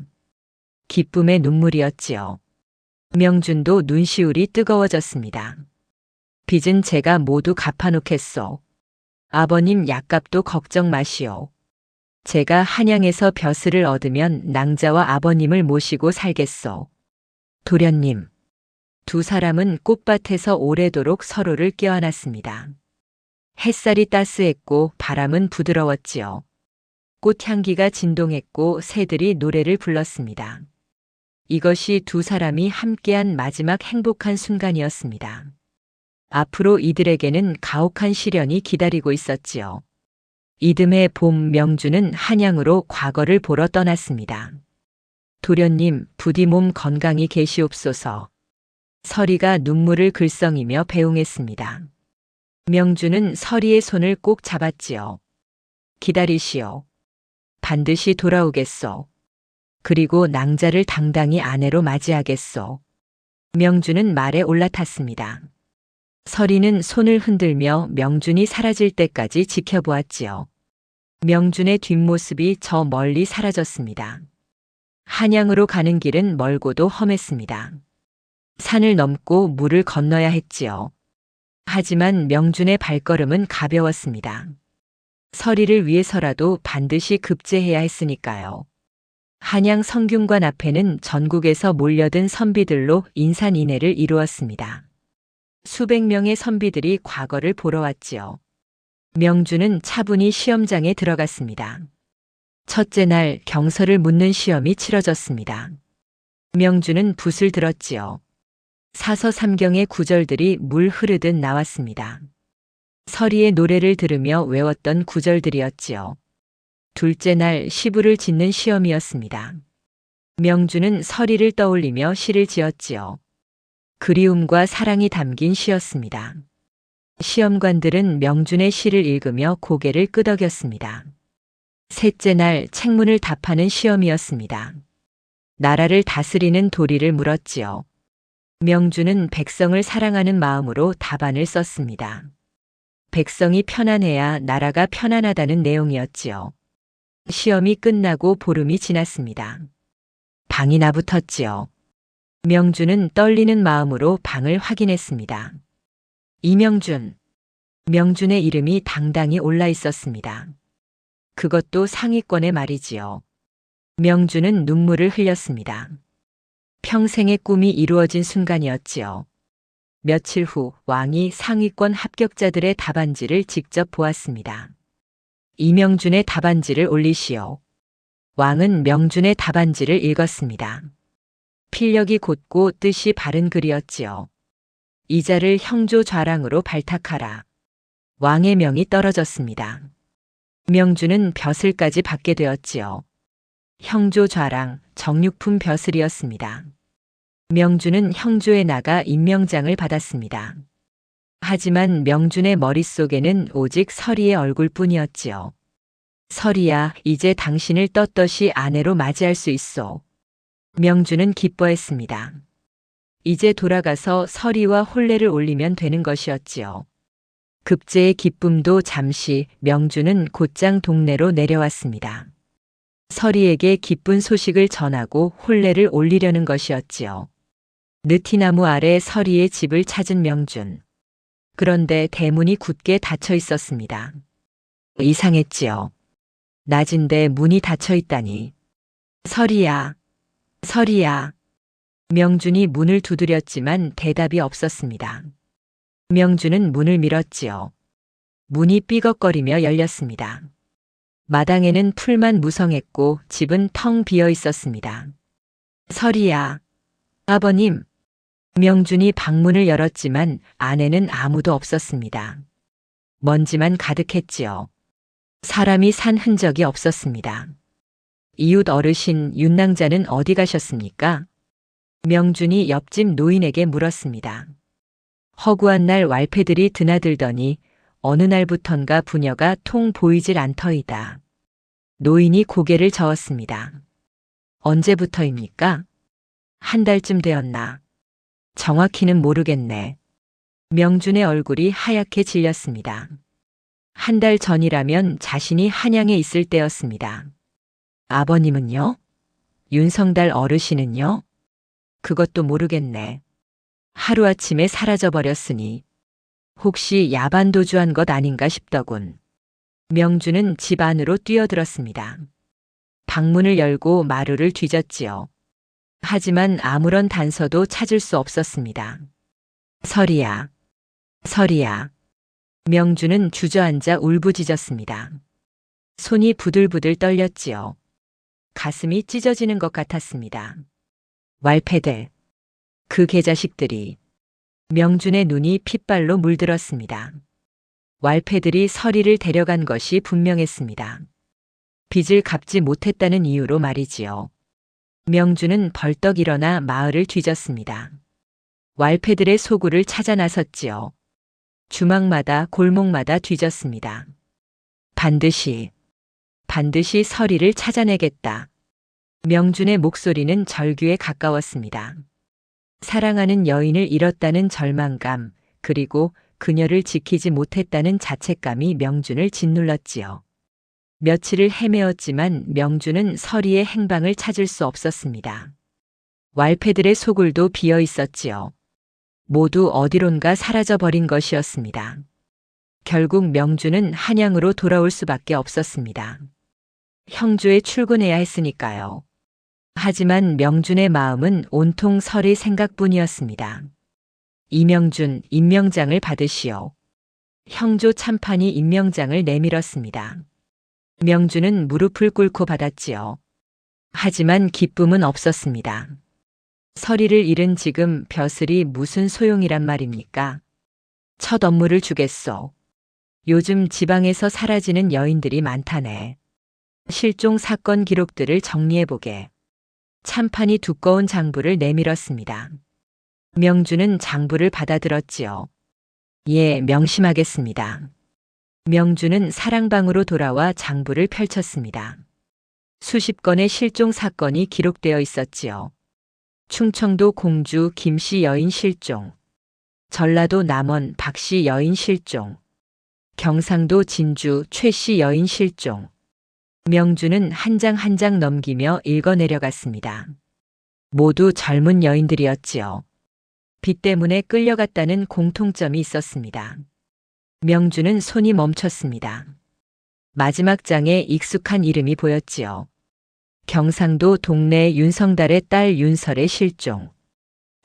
기쁨의 눈물이었지요. 명준도 눈시울이 뜨거워졌습니다. 빚은 제가 모두 갚아놓겠소. 아버님 약값도 걱정 마시오. 제가 한양에서 벼슬을 얻으면 낭자와 아버님을 모시고 살겠소. 도련님. 두 사람은 꽃밭에서 오래도록 서로를 껴안았습니다. 햇살이 따스했고 바람은 부드러웠지요. 꽃향기가 진동했고 새들이 노래를 불렀습니다. 이것이 두 사람이 함께한 마지막 행복한 순간이었습니다. 앞으로 이들에게는 가혹한 시련이 기다리고 있었지요. 이듬해 봄 명준은 한양으로 과거를 보러 떠났습니다. 도련님, 부디 몸 건강히 계시옵소서. 서리가 눈물을 글썽이며 배웅했습니다. 명준은 서리의 손을 꼭 잡았지요. 기다리시오. 반드시 돌아오겠소. 그리고 낭자를 당당히 아내로 맞이하겠소. 명준은 말에 올라탔습니다. 서리는 손을 흔들며 명준이 사라질 때까지 지켜보았지요. 명준의 뒷모습이 저 멀리 사라졌습니다. 한양으로 가는 길은 멀고도 험했습니다. 산을 넘고 물을 건너야 했지요. 하지만 명준의 발걸음은 가벼웠습니다. 서리를 위해서라도 반드시 급제해야 했으니까요. 한양 성균관 앞에는 전국에서 몰려든 선비들로 인산인해를 이루었습니다. 수백 명의 선비들이 과거를 보러 왔지요. 명준은 차분히 시험장에 들어갔습니다. 첫째 날 경서를 묻는 시험이 치러졌습니다. 명준은 붓을 들었지요. 사서삼경의 구절들이 물 흐르듯 나왔습니다. 서리의 노래를 들으며 외웠던 구절들이었지요. 둘째 날 시부를 짓는 시험이었습니다. 명준은 서리를 떠올리며 시를 지었지요. 그리움과 사랑이 담긴 시였습니다. 시험관들은 명준의 시를 읽으며 고개를 끄덕였습니다. 셋째 날 책문을 답하는 시험이었습니다. 나라를 다스리는 도리를 물었지요. 명준은 백성을 사랑하는 마음으로 답안을 썼습니다. 백성이 편안해야 나라가 편안하다는 내용이었지요. 시험이 끝나고 보름이 지났습니다. 방이 나붙었지요. 명준은 떨리는 마음으로 방을 확인했습니다. 이명준. 명준의 이름이 당당히 올라 있었습니다. 그것도 상위권의 말이지요. 명준은 눈물을 흘렸습니다. 평생의 꿈이 이루어진 순간이었지요. 며칠 후 왕이 상위권 합격자들의 답안지를 직접 보았습니다. 이명준의 답안지를 올리시오. 왕은 명준의 답안지를 읽었습니다. 필력이 곧고 뜻이 바른 글이었지요. 이자를 형조 좌랑으로 발탁하라. 왕의 명이 떨어졌습니다. 명준은 벼슬까지 받게 되었지요. 형조 좌랑, 정육품 벼슬이었습니다. 명준은 형조에 나가 임명장을 받았습니다. 하지만 명준의 머릿속에는 오직 서리의 얼굴뿐이었지요. 서리야, 이제 당신을 떳떳이 아내로 맞이할 수 있소. 명준은 기뻐했습니다. 이제 돌아가서 서리와 혼례를 올리면 되는 것이었지요. 급제의 기쁨도 잠시 명준은 곧장 동네로 내려왔습니다. 서리에게 기쁜 소식을 전하고 혼례를 올리려는 것이었지요. 느티나무 아래 서리의 집을 찾은 명준. 그런데 대문이 굳게 닫혀 있었습니다. 이상했지요. 낮인데 문이 닫혀 있다니. 서리야, 서리야. 명준이 문을 두드렸지만 대답이 없었습니다. 명준은 문을 밀었지요. 문이 삐걱거리며 열렸습니다. 마당에는 풀만 무성했고 집은 텅 비어 있었습니다. 서리야, 아버님. 명준이 방문을 열었지만 안에는 아무도 없었습니다. 먼지만 가득했지요. 사람이 산 흔적이 없었습니다. 이웃 어르신 윤낭자는 어디 가셨습니까? 명준이 옆집 노인에게 물었습니다. 허구한 날 왈패들이 드나들더니 어느 날부턴가 부녀가 통 보이질 않더이다. 노인이 고개를 저었습니다. 언제부터입니까? 한 달쯤 되었나? 정확히는 모르겠네. 명준의 얼굴이 하얗게 질렸습니다. 한 달 전이라면 자신이 한양에 있을 때였습니다. 아버님은요? 윤성달 어르신은요? 그것도 모르겠네. 하루아침에 사라져버렸으니 혹시 야반도주한 것 아닌가 싶더군. 명준은 집 안으로 뛰어들었습니다. 방문을 열고 마루를 뒤졌지요. 하지만 아무런 단서도 찾을 수 없었습니다. 서리야, 서리야. 명준은 주저앉아 울부짖었습니다. 손이 부들부들 떨렸지요. 가슴이 찢어지는 것 같았습니다. 왈패들, 그 개자식들이. 명준의 눈이 핏발로 물들었습니다. 왈패들이 서리를 데려간 것이 분명했습니다. 빚을 갚지 못했다는 이유로 말이지요. 명준은 벌떡 일어나 마을을 뒤졌습니다. 왈패들의 소굴을 찾아 나섰지요. 주막마다 골목마다 뒤졌습니다. 반드시 서리를 찾아내겠다. 명준의 목소리는 절규에 가까웠습니다. 사랑하는 여인을 잃었다는 절망감, 그리고 그녀를 지키지 못했다는 자책감이 명준을 짓눌렀지요. 며칠을 헤매었지만 명주는 서리의 행방을 찾을 수 없었습니다. 왈패들의 소굴도 비어 있었지요. 모두 어디론가 사라져버린 것이었습니다. 결국 명주는 한양으로 돌아올 수밖에 없었습니다. 형주에 출근해야 했으니까요. 하지만 명준의 마음은 온통 설의 생각뿐이었습니다. 이명준, 임명장을 받으시오. 형조 참판이 임명장을 내밀었습니다. 명준은 무릎을 꿇고 받았지요. 하지만 기쁨은 없었습니다. 서리를 잃은 지금 벼슬이 무슨 소용이란 말입니까? 첫 업무를 주겠소. 요즘 지방에서 사라지는 여인들이 많다네. 실종 사건 기록들을 정리해보게. 참판이 두꺼운 장부를 내밀었습니다. 명주는 장부를 받아들었지요. 예, 명심하겠습니다. 명주는 사랑방으로 돌아와 장부를 펼쳤습니다. 수십 건의 실종 사건이 기록되어 있었지요. 충청도 공주 김씨 여인 실종, 전라도 남원 박씨 여인 실종, 경상도 진주 최씨 여인 실종. 명주는 한 장 한 장 넘기며 읽어내려갔습니다. 모두 젊은 여인들이었지요. 빚 때문에 끌려갔다는 공통점이 있었습니다. 명주는 손이 멈췄습니다. 마지막 장에 익숙한 이름이 보였지요. 경상도 동래 윤성달의 딸 윤설의 실종.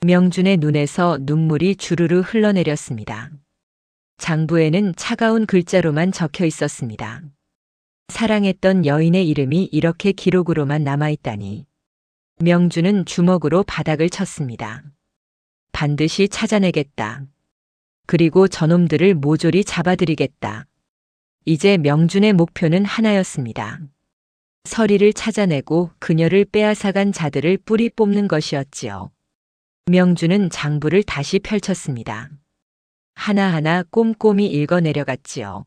명준의 눈에서 눈물이 주르르 흘러내렸습니다. 장부에는 차가운 글자로만 적혀 있었습니다. 사랑했던 여인의 이름이 이렇게 기록으로만 남아있다니. 명주는 주먹으로 바닥을 쳤습니다. 반드시 찾아내겠다. 그리고 저놈들을 모조리 잡아들이겠다. 이제 명준의 목표는 하나였습니다. 서리를 찾아내고 그녀를 빼앗아간 자들을 뿌리 뽑는 것이었지요. 명준은 장부를 다시 펼쳤습니다. 하나하나 꼼꼼히 읽어내려갔지요.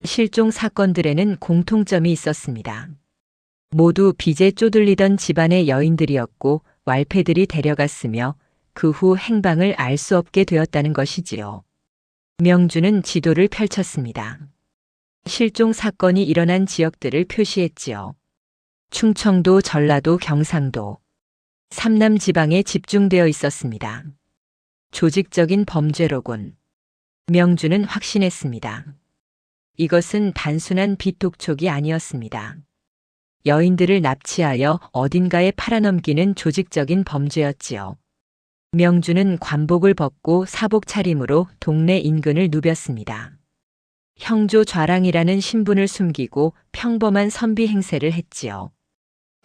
실종 사건들에는 공통점이 있었습니다. 모두 빚에 쪼들리던 집안의 여인들이었고 왈패들이 데려갔으며 그 후 행방을 알 수 없게 되었다는 것이지요. 명주는 지도를 펼쳤습니다. 실종 사건이 일어난 지역들을 표시했지요. 충청도, 전라도, 경상도, 삼남 지방에 집중되어 있었습니다. 조직적인 범죄로군. 명주는 확신했습니다. 이것은 단순한 빚 독촉이 아니었습니다. 여인들을 납치하여 어딘가에 팔아넘기는 조직적인 범죄였지요. 명주는 관복을 벗고 사복 차림으로 동네 인근을 누볐습니다. 형조 좌랑이라는 신분을 숨기고 평범한 선비 행세를 했지요.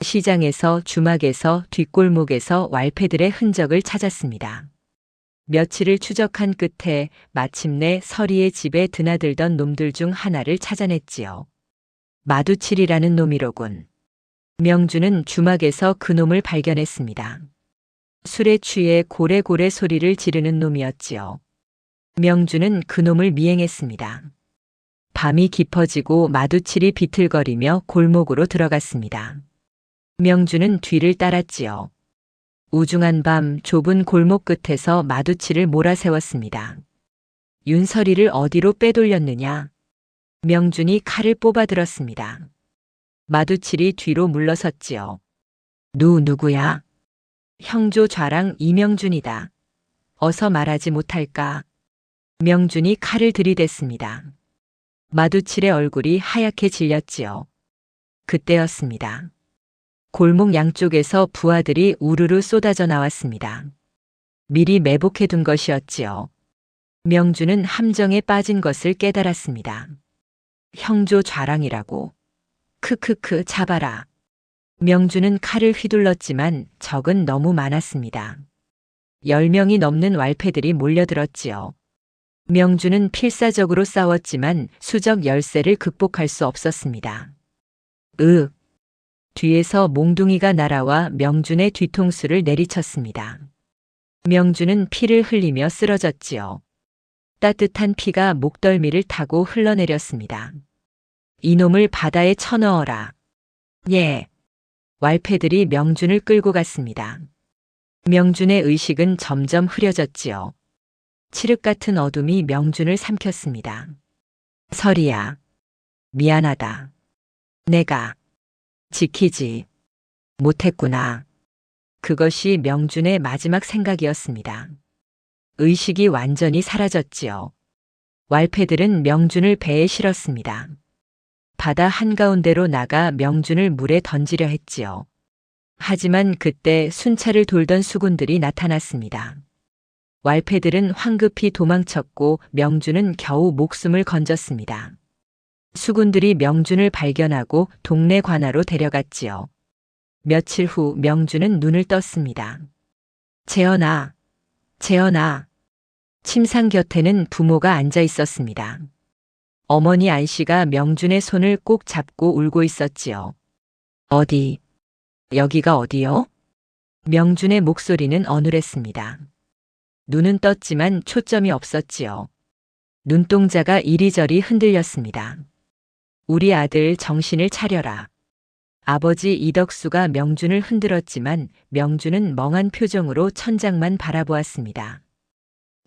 시장에서, 주막에서, 뒷골목에서 왈패들의 흔적을 찾았습니다. 며칠을 추적한 끝에 마침내 서리의 집에 드나들던 놈들 중 하나를 찾아냈지요. 마두칠이라는 놈이로군. 명주는 주막에서 그 놈을 발견했습니다. 술에 취해 고래고래 소리를 지르는 놈이었지요. 명주는 그 놈을 미행했습니다. 밤이 깊어지고 마두칠이 비틀거리며 골목으로 들어갔습니다. 명주는 뒤를 따랐지요. 우중한 밤 좁은 골목 끝에서 마두칠을 몰아세웠습니다. 윤설이를 어디로 빼돌렸느냐? 명준이 칼을 뽑아들었습니다. 마두칠이 뒤로 물러섰지요. 누구야? 형조 좌랑 이명준이다. 어서 말하지 못할까? 명준이 칼을 들이댔습니다. 마두칠의 얼굴이 하얗게 질렸지요. 그때였습니다. 골목 양쪽에서 부하들이 우르르 쏟아져 나왔습니다. 미리 매복해둔 것이었지요. 명준은 함정에 빠진 것을 깨달았습니다. 형조 좌랑이라고. 크크크 잡아라. 명준은 칼을 휘둘렀지만 적은 너무 많았습니다. 10명이 넘는 왈패들이 몰려들었지요. 명준은 필사적으로 싸웠지만 수적 열세를 극복할 수 없었습니다. 뒤에서 몽둥이가 날아와 명준의 뒤통수를 내리쳤습니다. 명준은 피를 흘리며 쓰러졌지요. 따뜻한 피가 목덜미를 타고 흘러내렸습니다. 이놈을 바다에 쳐넣어라. 예. 왈패들이 명준을 끌고 갔습니다. 명준의 의식은 점점 흐려졌지요. 칠흑 같은 어둠이 명준을 삼켰습니다. 설이야. 미안하다. 내가 지키지 못했구나. 그것이 명준의 마지막 생각이었습니다. 의식이 완전히 사라졌지요. 왈패들은 명준을 배에 실었습니다. 바다 한가운데로 나가 명준을 물에 던지려 했지요. 하지만 그때 순찰을 돌던 수군들이 나타났습니다. 왈패들은 황급히 도망쳤고 명준은 겨우 목숨을 건졌습니다. 수군들이 명준을 발견하고 동네 관아로 데려갔지요. 며칠 후 명준은 눈을 떴습니다. 재현아, 재현아. 침상 곁에는 부모가 앉아 있었습니다. 어머니 안씨가 명준의 손을 꼭 잡고 울고 있었지요. 어디? 여기가 어디요? 명준의 목소리는 어눌했습니다. 눈은 떴지만 초점이 없었지요. 눈동자가 이리저리 흔들렸습니다. 우리 아들 정신을 차려라. 아버지 이덕수가 명준을 흔들었지만 명준은 멍한 표정으로 천장만 바라보았습니다.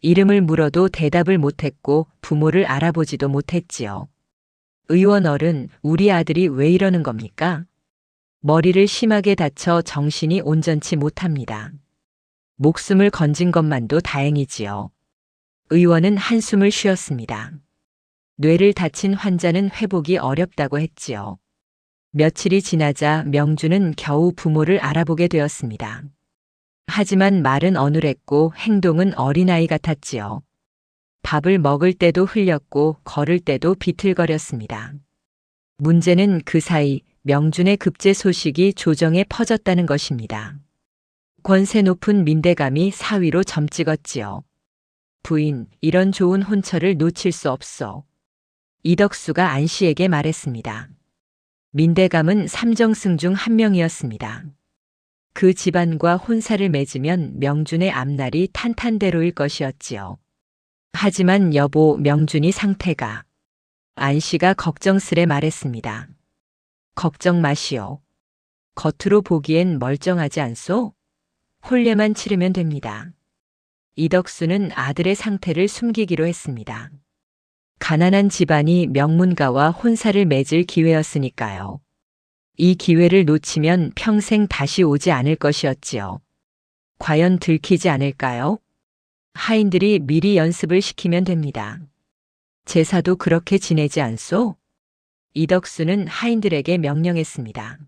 이름을 물어도 대답을 못했고 부모를 알아보지도 못했지요. 의원 어른, 우리 아들이 왜 이러는 겁니까? 머리를 심하게 다쳐 정신이 온전치 못합니다. 목숨을 건진 것만도 다행이지요. 의원은 한숨을 쉬었습니다. 뇌를 다친 환자는 회복이 어렵다고 했지요. 며칠이 지나자 명준은 겨우 부모를 알아보게 되었습니다. 하지만 말은 어눌했고 행동은 어린아이 같았지요. 밥을 먹을 때도 흘렸고 걸을 때도 비틀거렸습니다. 문제는 그 사이 명준의 급제 소식이 조정에 퍼졌다는 것입니다. 권세 높은 민대감이 사위로 점찍었지요. 부인, 이런 좋은 혼처를 놓칠 수 없어. 이덕수가 안씨에게 말했습니다. 민대감은 삼정승 중 한 명이었습니다. 그 집안과 혼사를 맺으면 명준의 앞날이 탄탄대로일 것이었지요. 하지만 여보, 명준이 상태가... 안씨가 걱정스레 말했습니다. 걱정 마시오. 겉으로 보기엔 멀쩡하지 않소? 혼례만 치르면 됩니다. 이덕수는 아들의 상태를 숨기기로 했습니다. 가난한 집안이 명문가와 혼사를 맺을 기회였으니까요. 이 기회를 놓치면 평생 다시 오지 않을 것이었지요. 과연 들키지 않을까요? 하인들이 미리 연습을 시키면 됩니다. 제사도 그렇게 지내지 않소? 이덕수는 하인들에게 명령했습니다.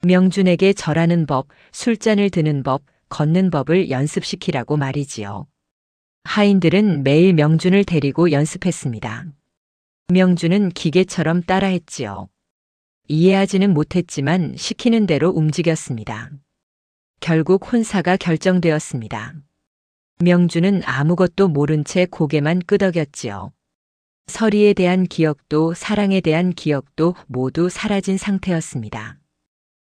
명준에게 절하는 법, 술잔을 드는 법, 걷는 법을 연습시키라고 말이지요. 하인들은 매일 명준을 데리고 연습했습니다. 명준은 기계처럼 따라했지요. 이해하지는 못했지만 시키는 대로 움직였습니다. 결국 혼사가 결정되었습니다. 명준은 아무것도 모른 채 고개만 끄덕였지요. 서리에 대한 기억도 사랑에 대한 기억도 모두 사라진 상태였습니다.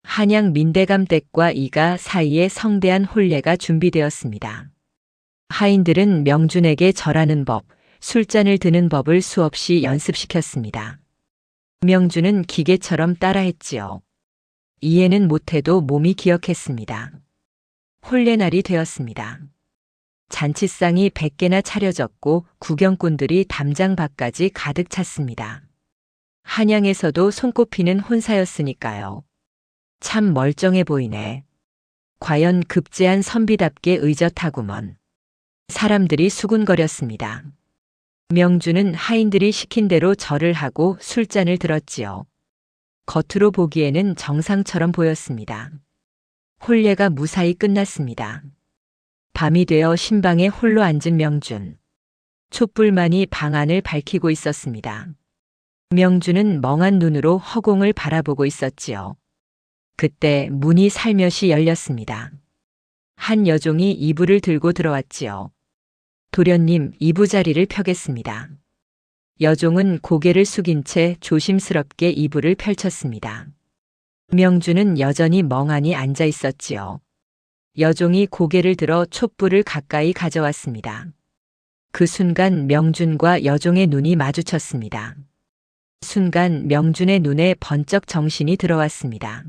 한양 민대감 댁과 이가 사이에 성대한 혼례가 준비되었습니다. 하인들은 명준에게 절하는 법, 술잔을 드는 법을 수없이 연습시켰습니다. 명준은 기계처럼 따라했지요. 이해는 못해도 몸이 기억했습니다. 혼례날이 되었습니다. 잔치상이 100개나 차려졌고 구경꾼들이 담장 밖까지 가득 찼습니다. 한양에서도 손꼽히는 혼사였으니까요. 참 멀쩡해 보이네. 과연 급제한 선비답게 의젓하구먼. 사람들이 수군거렸습니다. 명준은 하인들이 시킨 대로 절을 하고 술잔을 들었지요. 겉으로 보기에는 정상처럼 보였습니다. 혼례가 무사히 끝났습니다. 밤이 되어 신방에 홀로 앉은 명준. 촛불만이 방 안을 밝히고 있었습니다. 명준은 멍한 눈으로 허공을 바라보고 있었지요. 그때 문이 살며시 열렸습니다. 한 여종이 이불을 들고 들어왔지요. 도련님, 이부자리를 펴겠습니다. 여종은 고개를 숙인 채 조심스럽게 이불을 펼쳤습니다. 명준은 여전히 멍하니 앉아 있었지요. 여종이 고개를 들어 촛불을 가까이 가져왔습니다. 그 순간 명준과 여종의 눈이 마주쳤습니다. 순간 명준의 눈에 번쩍 정신이 들어왔습니다.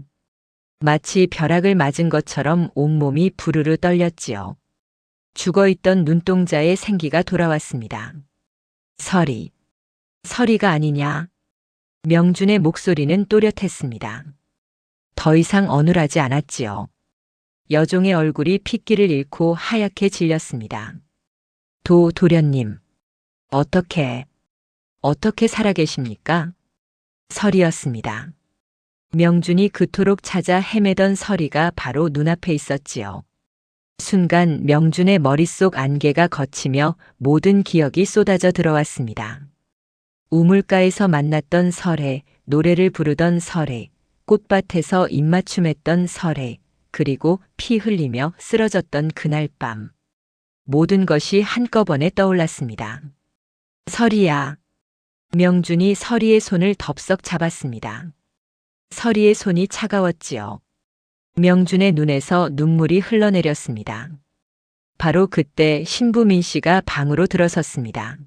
마치 벼락을 맞은 것처럼 온몸이 부르르 떨렸지요. 죽어있던 눈동자에 생기가 돌아왔습니다. 서리가 아니냐? 명준의 목소리는 또렷했습니다. 더 이상 어눌하지 않았지요. 여종의 얼굴이 핏기를 잃고 하얗게 질렸습니다. 도련님, 어떻게 살아계십니까? 설이었습니다. 명준이 그토록 찾아 헤매던 설이가 바로 눈앞에 있었지요. 순간 명준의 머릿속 안개가 걷히며 모든 기억이 쏟아져 들어왔습니다. 우물가에서 만났던 설해, 노래를 부르던 설해, 꽃밭에서 입맞춤했던 설해, 그리고 피 흘리며 쓰러졌던 그날 밤. 모든 것이 한꺼번에 떠올랐습니다. 설이야. 명준이 설이의 손을 덥석 잡았습니다. 설이의 손이 차가웠지요. 명준의 눈에서 눈물이 흘러내렸습니다. 바로 그때 신부 민 씨가 방으로 들어섰습니다.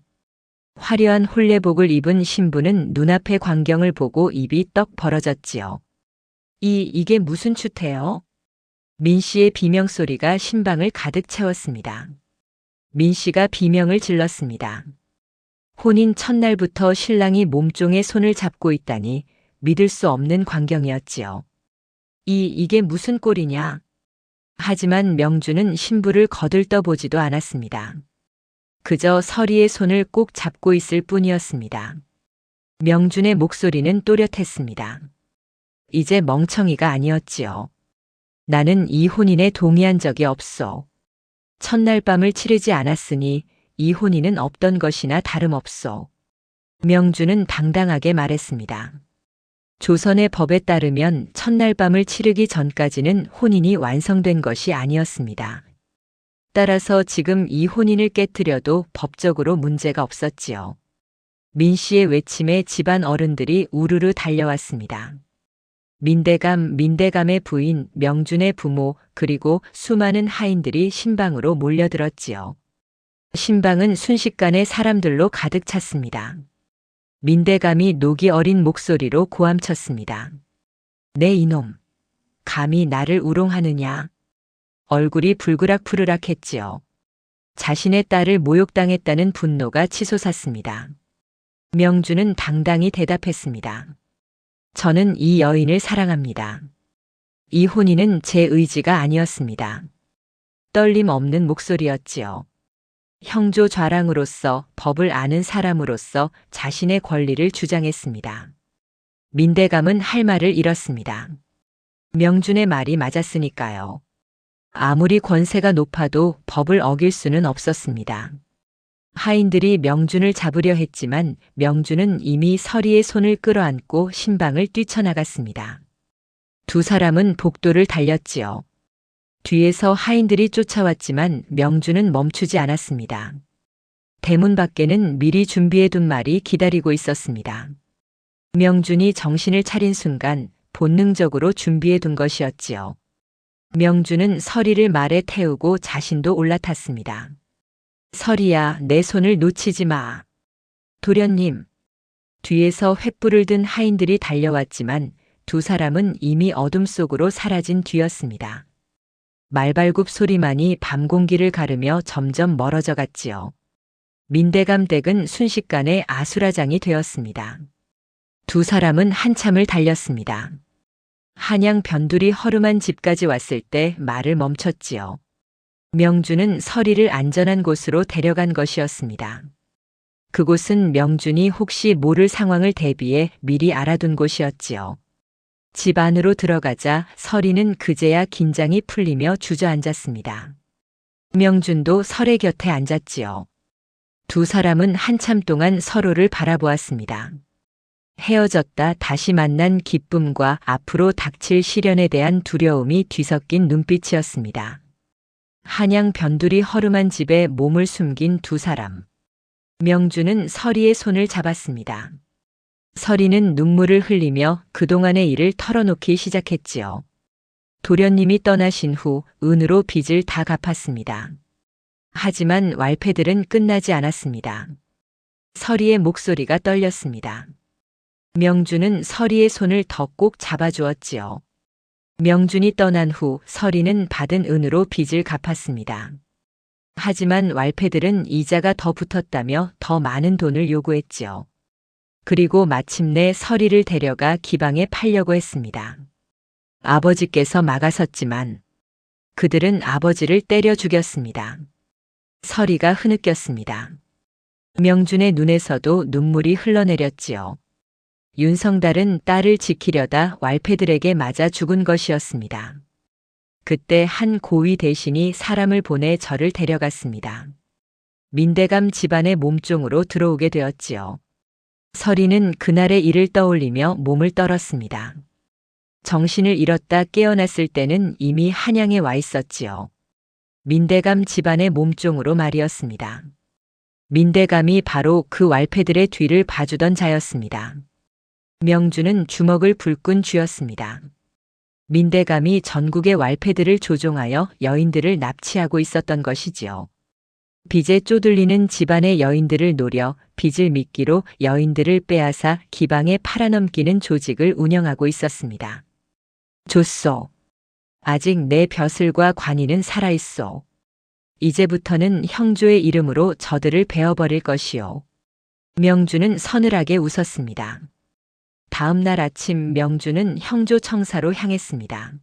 화려한 혼례복을 입은 신부는 눈앞의 광경을 보고 입이 떡 벌어졌지요. 이게 무슨 추태요? 민 씨의 비명소리가 신방을 가득 채웠습니다. 민 씨가 비명을 질렀습니다. 혼인 첫날부터 신랑이 몸종의 손을 잡고 있다니 믿을 수 없는 광경이었지요. 이게 무슨 꼴이냐? 하지만 명준은 신부를 거들떠보지도 않았습니다. 그저 설이의 손을 꼭 잡고 있을 뿐이었습니다. 명준의 목소리는 또렷했습니다. 이제 멍청이가 아니었지요. 나는 이 혼인에 동의한 적이 없소. 첫날 밤을 치르지 않았으니 이 혼인은 없던 것이나 다름없소. 명준은 당당하게 말했습니다. 조선의 법에 따르면 첫날 밤을 치르기 전까지는 혼인이 완성된 것이 아니었습니다. 따라서 지금 이 혼인을 깨뜨려도 법적으로 문제가 없었지요. 민 씨의 외침에 집안 어른들이 우르르 달려왔습니다. 민대감의 부인, 명준의 부모, 그리고 수많은 하인들이 신방으로 몰려들었지요. 신방은 순식간에 사람들로 가득 찼습니다. 민대감이 녹이 어린 목소리로 고함쳤습니다. 내 이놈, 감히 나를 우롱하느냐? 얼굴이 불그락푸르락 했지요. 자신의 딸을 모욕당했다는 분노가 치솟았습니다. 명준은 당당히 대답했습니다. 저는 이 여인을 사랑합니다. 이 혼인은 제 의지가 아니었습니다. 떨림 없는 목소리였지요. 형조 좌랑으로서 법을 아는 사람으로서 자신의 권리를 주장했습니다. 민대감은 할 말을 잃었습니다. 명준의 말이 맞았으니까요. 아무리 권세가 높아도 법을 어길 수는 없었습니다. 하인들이 명준을 잡으려 했지만 명준은 이미 설이의 손을 끌어안고 신방을 뛰쳐나갔습니다. 두 사람은 복도를 달렸지요. 뒤에서 하인들이 쫓아왔지만 명준은 멈추지 않았습니다. 대문 밖에는 미리 준비해둔 말이 기다리고 있었습니다. 명준이 정신을 차린 순간 본능적으로 준비해둔 것이었지요. 명준은 설이를 말에 태우고 자신도 올라탔습니다. 설이야, 내 손을 놓치지 마. 도련님. 뒤에서 횃불을 든 하인들이 달려왔지만 두 사람은 이미 어둠 속으로 사라진 뒤였습니다. 말발굽 소리만이 밤 공기를 가르며 점점 멀어져 갔지요. 민대감 댁은 순식간에 아수라장이 되었습니다. 두 사람은 한참을 달렸습니다. 한양 변두리 허름한 집까지 왔을 때 말을 멈췄지요. 명준은 설이를 안전한 곳으로 데려간 것이었습니다. 그곳은 명준이 혹시 모를 상황을 대비해 미리 알아둔 곳이었지요. 집 안으로 들어가자 설이는 그제야 긴장이 풀리며 주저앉았습니다. 명준도 설의 곁에 앉았지요. 두 사람은 한참 동안 서로를 바라보았습니다. 헤어졌다 다시 만난 기쁨과 앞으로 닥칠 시련에 대한 두려움이 뒤섞인 눈빛이었습니다. 한양 변두리 허름한 집에 몸을 숨긴 두 사람. 명준은 설이의 손을 잡았습니다. 설이는 눈물을 흘리며 그동안의 일을 털어놓기 시작했지요. 도련님이 떠나신 후 은으로 빚을 다 갚았습니다. 하지만 왈패들은 끝나지 않았습니다. 설이의 목소리가 떨렸습니다. 명준은 설이의 손을 더 꼭 잡아주었지요. 명준이 떠난 후 설이는 받은 은으로 빚을 갚았습니다. 하지만 왈패들은 이자가 더 붙었다며 더 많은 돈을 요구했지요. 그리고 마침내 서리를 데려가 기방에 팔려고 했습니다. 아버지께서 막아섰지만 그들은 아버지를 때려 죽였습니다. 서리가 흐느꼈습니다. 명준의 눈에서도 눈물이 흘러내렸지요. 윤성달은 딸을 지키려다 왈패들에게 맞아 죽은 것이었습니다. 그때 한 고위 대신이 사람을 보내 저를 데려갔습니다. 민대감 집안의 몸종으로 들어오게 되었지요. 서리는 그날의 일을 떠올리며 몸을 떨었습니다. 정신을 잃었다 깨어났을 때는 이미 한양에 와 있었지요. 민대감 집안의 몸종으로 말이었습니다. 민대감이 바로 그 왈패들의 뒤를 봐주던 자였습니다. 명주는 주먹을 불끈 쥐었습니다. 민대감이 전국의 왈패들을 조종하여 여인들을 납치하고 있었던 것이지요. 빚에 쪼들리는 집안의 여인들을 노려 빚을 미끼로 여인들을 빼앗아 기방에 팔아넘기는 조직을 운영하고 있었습니다. 좋소. 아직 내 벼슬과 관이는 살아있소. 이제부터는 형조의 이름으로 저들을 베어버릴 것이요. 명주는 서늘하게 웃었습니다. 다음 날 아침 명주는 형조 청사로 향했습니다.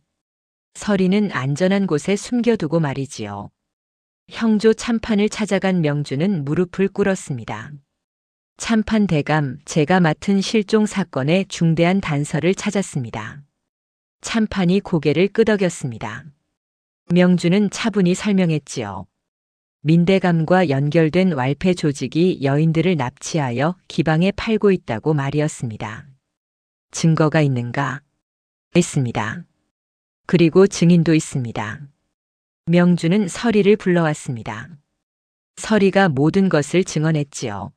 서리는 안전한 곳에 숨겨두고 말이지요. 형조 참판을 찾아간 명주는 무릎을 꿇었습니다. 참판 대감, 제가 맡은 실종 사건의 중대한 단서를 찾았습니다. 참판이 고개를 끄덕였습니다. 명주는 차분히 설명했지요. 민대감과 연결된 왈패 조직이 여인들을 납치하여 기방에 팔고 있다고 말이었습니다. 증거가 있는가? 있습니다. 그리고 증인도 있습니다. 명주는 서리를 불러왔습니다. 서리가 모든 것을 증언했지요.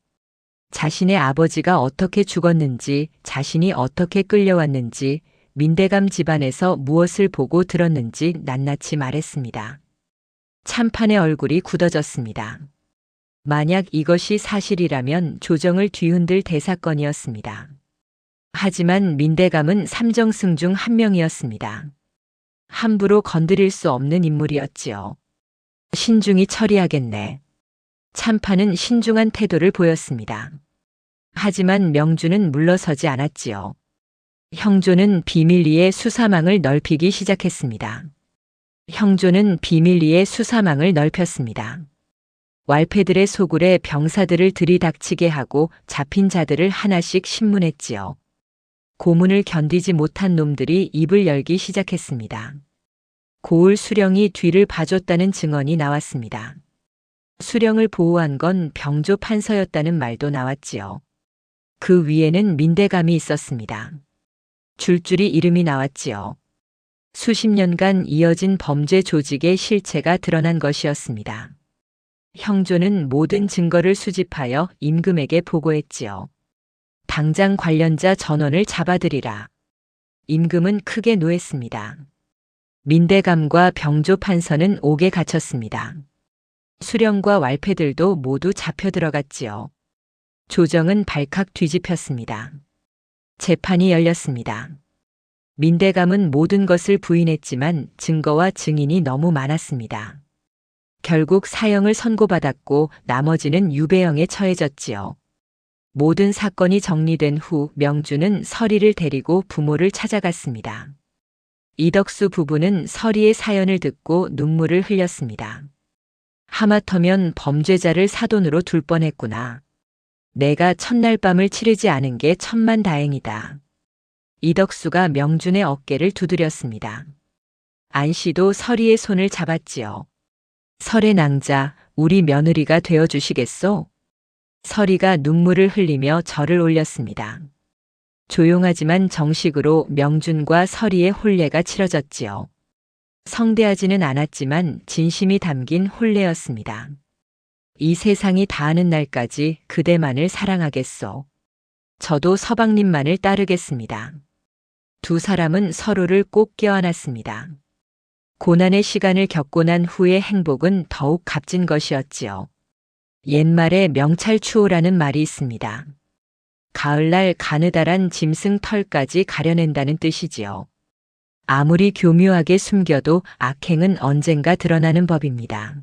자신의 아버지가 어떻게 죽었는지, 자신이 어떻게 끌려왔는지, 민대감 집안에서 무엇을 보고 들었는지 낱낱이 말했습니다. 참판의 얼굴이 굳어졌습니다. 만약 이것이 사실이라면 조정을 뒤흔들 대사건이었습니다. 하지만 민대감은 삼정승 중 한 명이었습니다. 함부로 건드릴 수 없는 인물이었지요. 신중히 처리하겠네. 참판은 신중한 태도를 보였습니다. 하지만 명주는 물러서지 않았지요. 형조는 비밀리에 수사망을 넓히기 시작했습니다. 형조는 비밀리에 수사망을 넓혔습니다. 왈패들의 소굴에 병사들을 들이닥치게 하고 잡힌 자들을 하나씩 신문했지요. 고문을 견디지 못한 놈들이 입을 열기 시작했습니다. 고을 수령이 뒤를 봐줬다는 증언이 나왔습니다. 수령을 보호한 건 병조 판서였다는 말도 나왔지요. 그 위에는 민대감이 있었습니다. 줄줄이 이름이 나왔지요. 수십 년간 이어진 범죄 조직의 실체가 드러난 것이었습니다. 형조는 모든 증거를 수집하여 임금에게 보고했지요. 당장 관련자 전원을 잡아들이라. 임금은 크게 노했습니다. 민대감과 병조 판서는 옥에 갇혔습니다. 수령과 왈패들도 모두 잡혀 들어갔지요. 조정은 발칵 뒤집혔습니다. 재판이 열렸습니다. 민대감은 모든 것을 부인했지만 증거와 증인이 너무 많았습니다. 결국 사형을 선고받았고 나머지는 유배형에 처해졌지요. 모든 사건이 정리된 후 명주는 서리를 데리고 부모를 찾아갔습니다. 이덕수 부부는 서리의 사연을 듣고 눈물을 흘렸습니다. 하마터면 범죄자를 사돈으로 둘 뻔했구나. 내가 첫날 밤을 치르지 않은 게 천만다행이다. 이덕수가 명준의 어깨를 두드렸습니다. 안씨도 서리의 손을 잡았지요. 설의 낭자, 우리 며느리가 되어주시겠소? 서리가 눈물을 흘리며 절을 올렸습니다. 조용하지만 정식으로 명준과 서리의 혼례가 치러졌지요. 성대하지는 않았지만 진심이 담긴 혼례였습니다. 이 세상이 다하는 날까지 그대만을 사랑하겠소. 저도 서방님만을 따르겠습니다. 두 사람은 서로를 꼭 껴안았습니다. 고난의 시간을 겪고 난 후의 행복은 더욱 값진 것이었지요. 옛말에 명찰추호라는 말이 있습니다. 가을날 가느다란 짐승 털까지 가려낸다는 뜻이지요. 아무리 교묘하게 숨겨도 악행은 언젠가 드러나는 법입니다.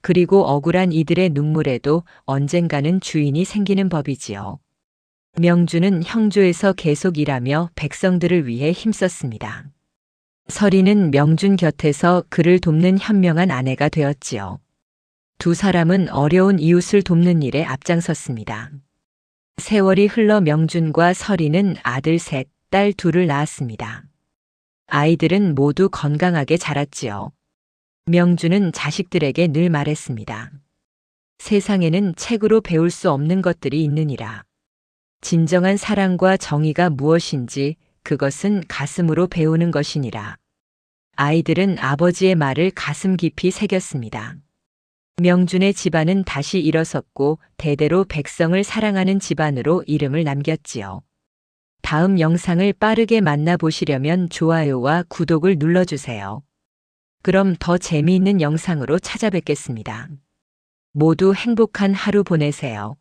그리고 억울한 이들의 눈물에도 언젠가는 주인이 생기는 법이지요. 명주는 형조에서 계속 일하며 백성들을 위해 힘썼습니다. 설이는 명준 곁에서 그를 돕는 현명한 아내가 되었지요. 두 사람은 어려운 이웃을 돕는 일에 앞장섰습니다. 세월이 흘러 명준과 설이는 아들 셋, 딸 둘을 낳았습니다. 아이들은 모두 건강하게 자랐지요. 명준은 자식들에게 늘 말했습니다. 세상에는 책으로 배울 수 없는 것들이 있느니라. 진정한 사랑과 정의가 무엇인지 그것은 가슴으로 배우는 것이니라. 아이들은 아버지의 말을 가슴 깊이 새겼습니다. 명준의 집안은 다시 일어섰고 대대로 백성을 사랑하는 집안으로 이름을 남겼지요. 다음 영상을 빠르게 만나보시려면 좋아요와 구독을 눌러주세요. 그럼 더 재미있는 영상으로 찾아뵙겠습니다. 모두 행복한 하루 보내세요.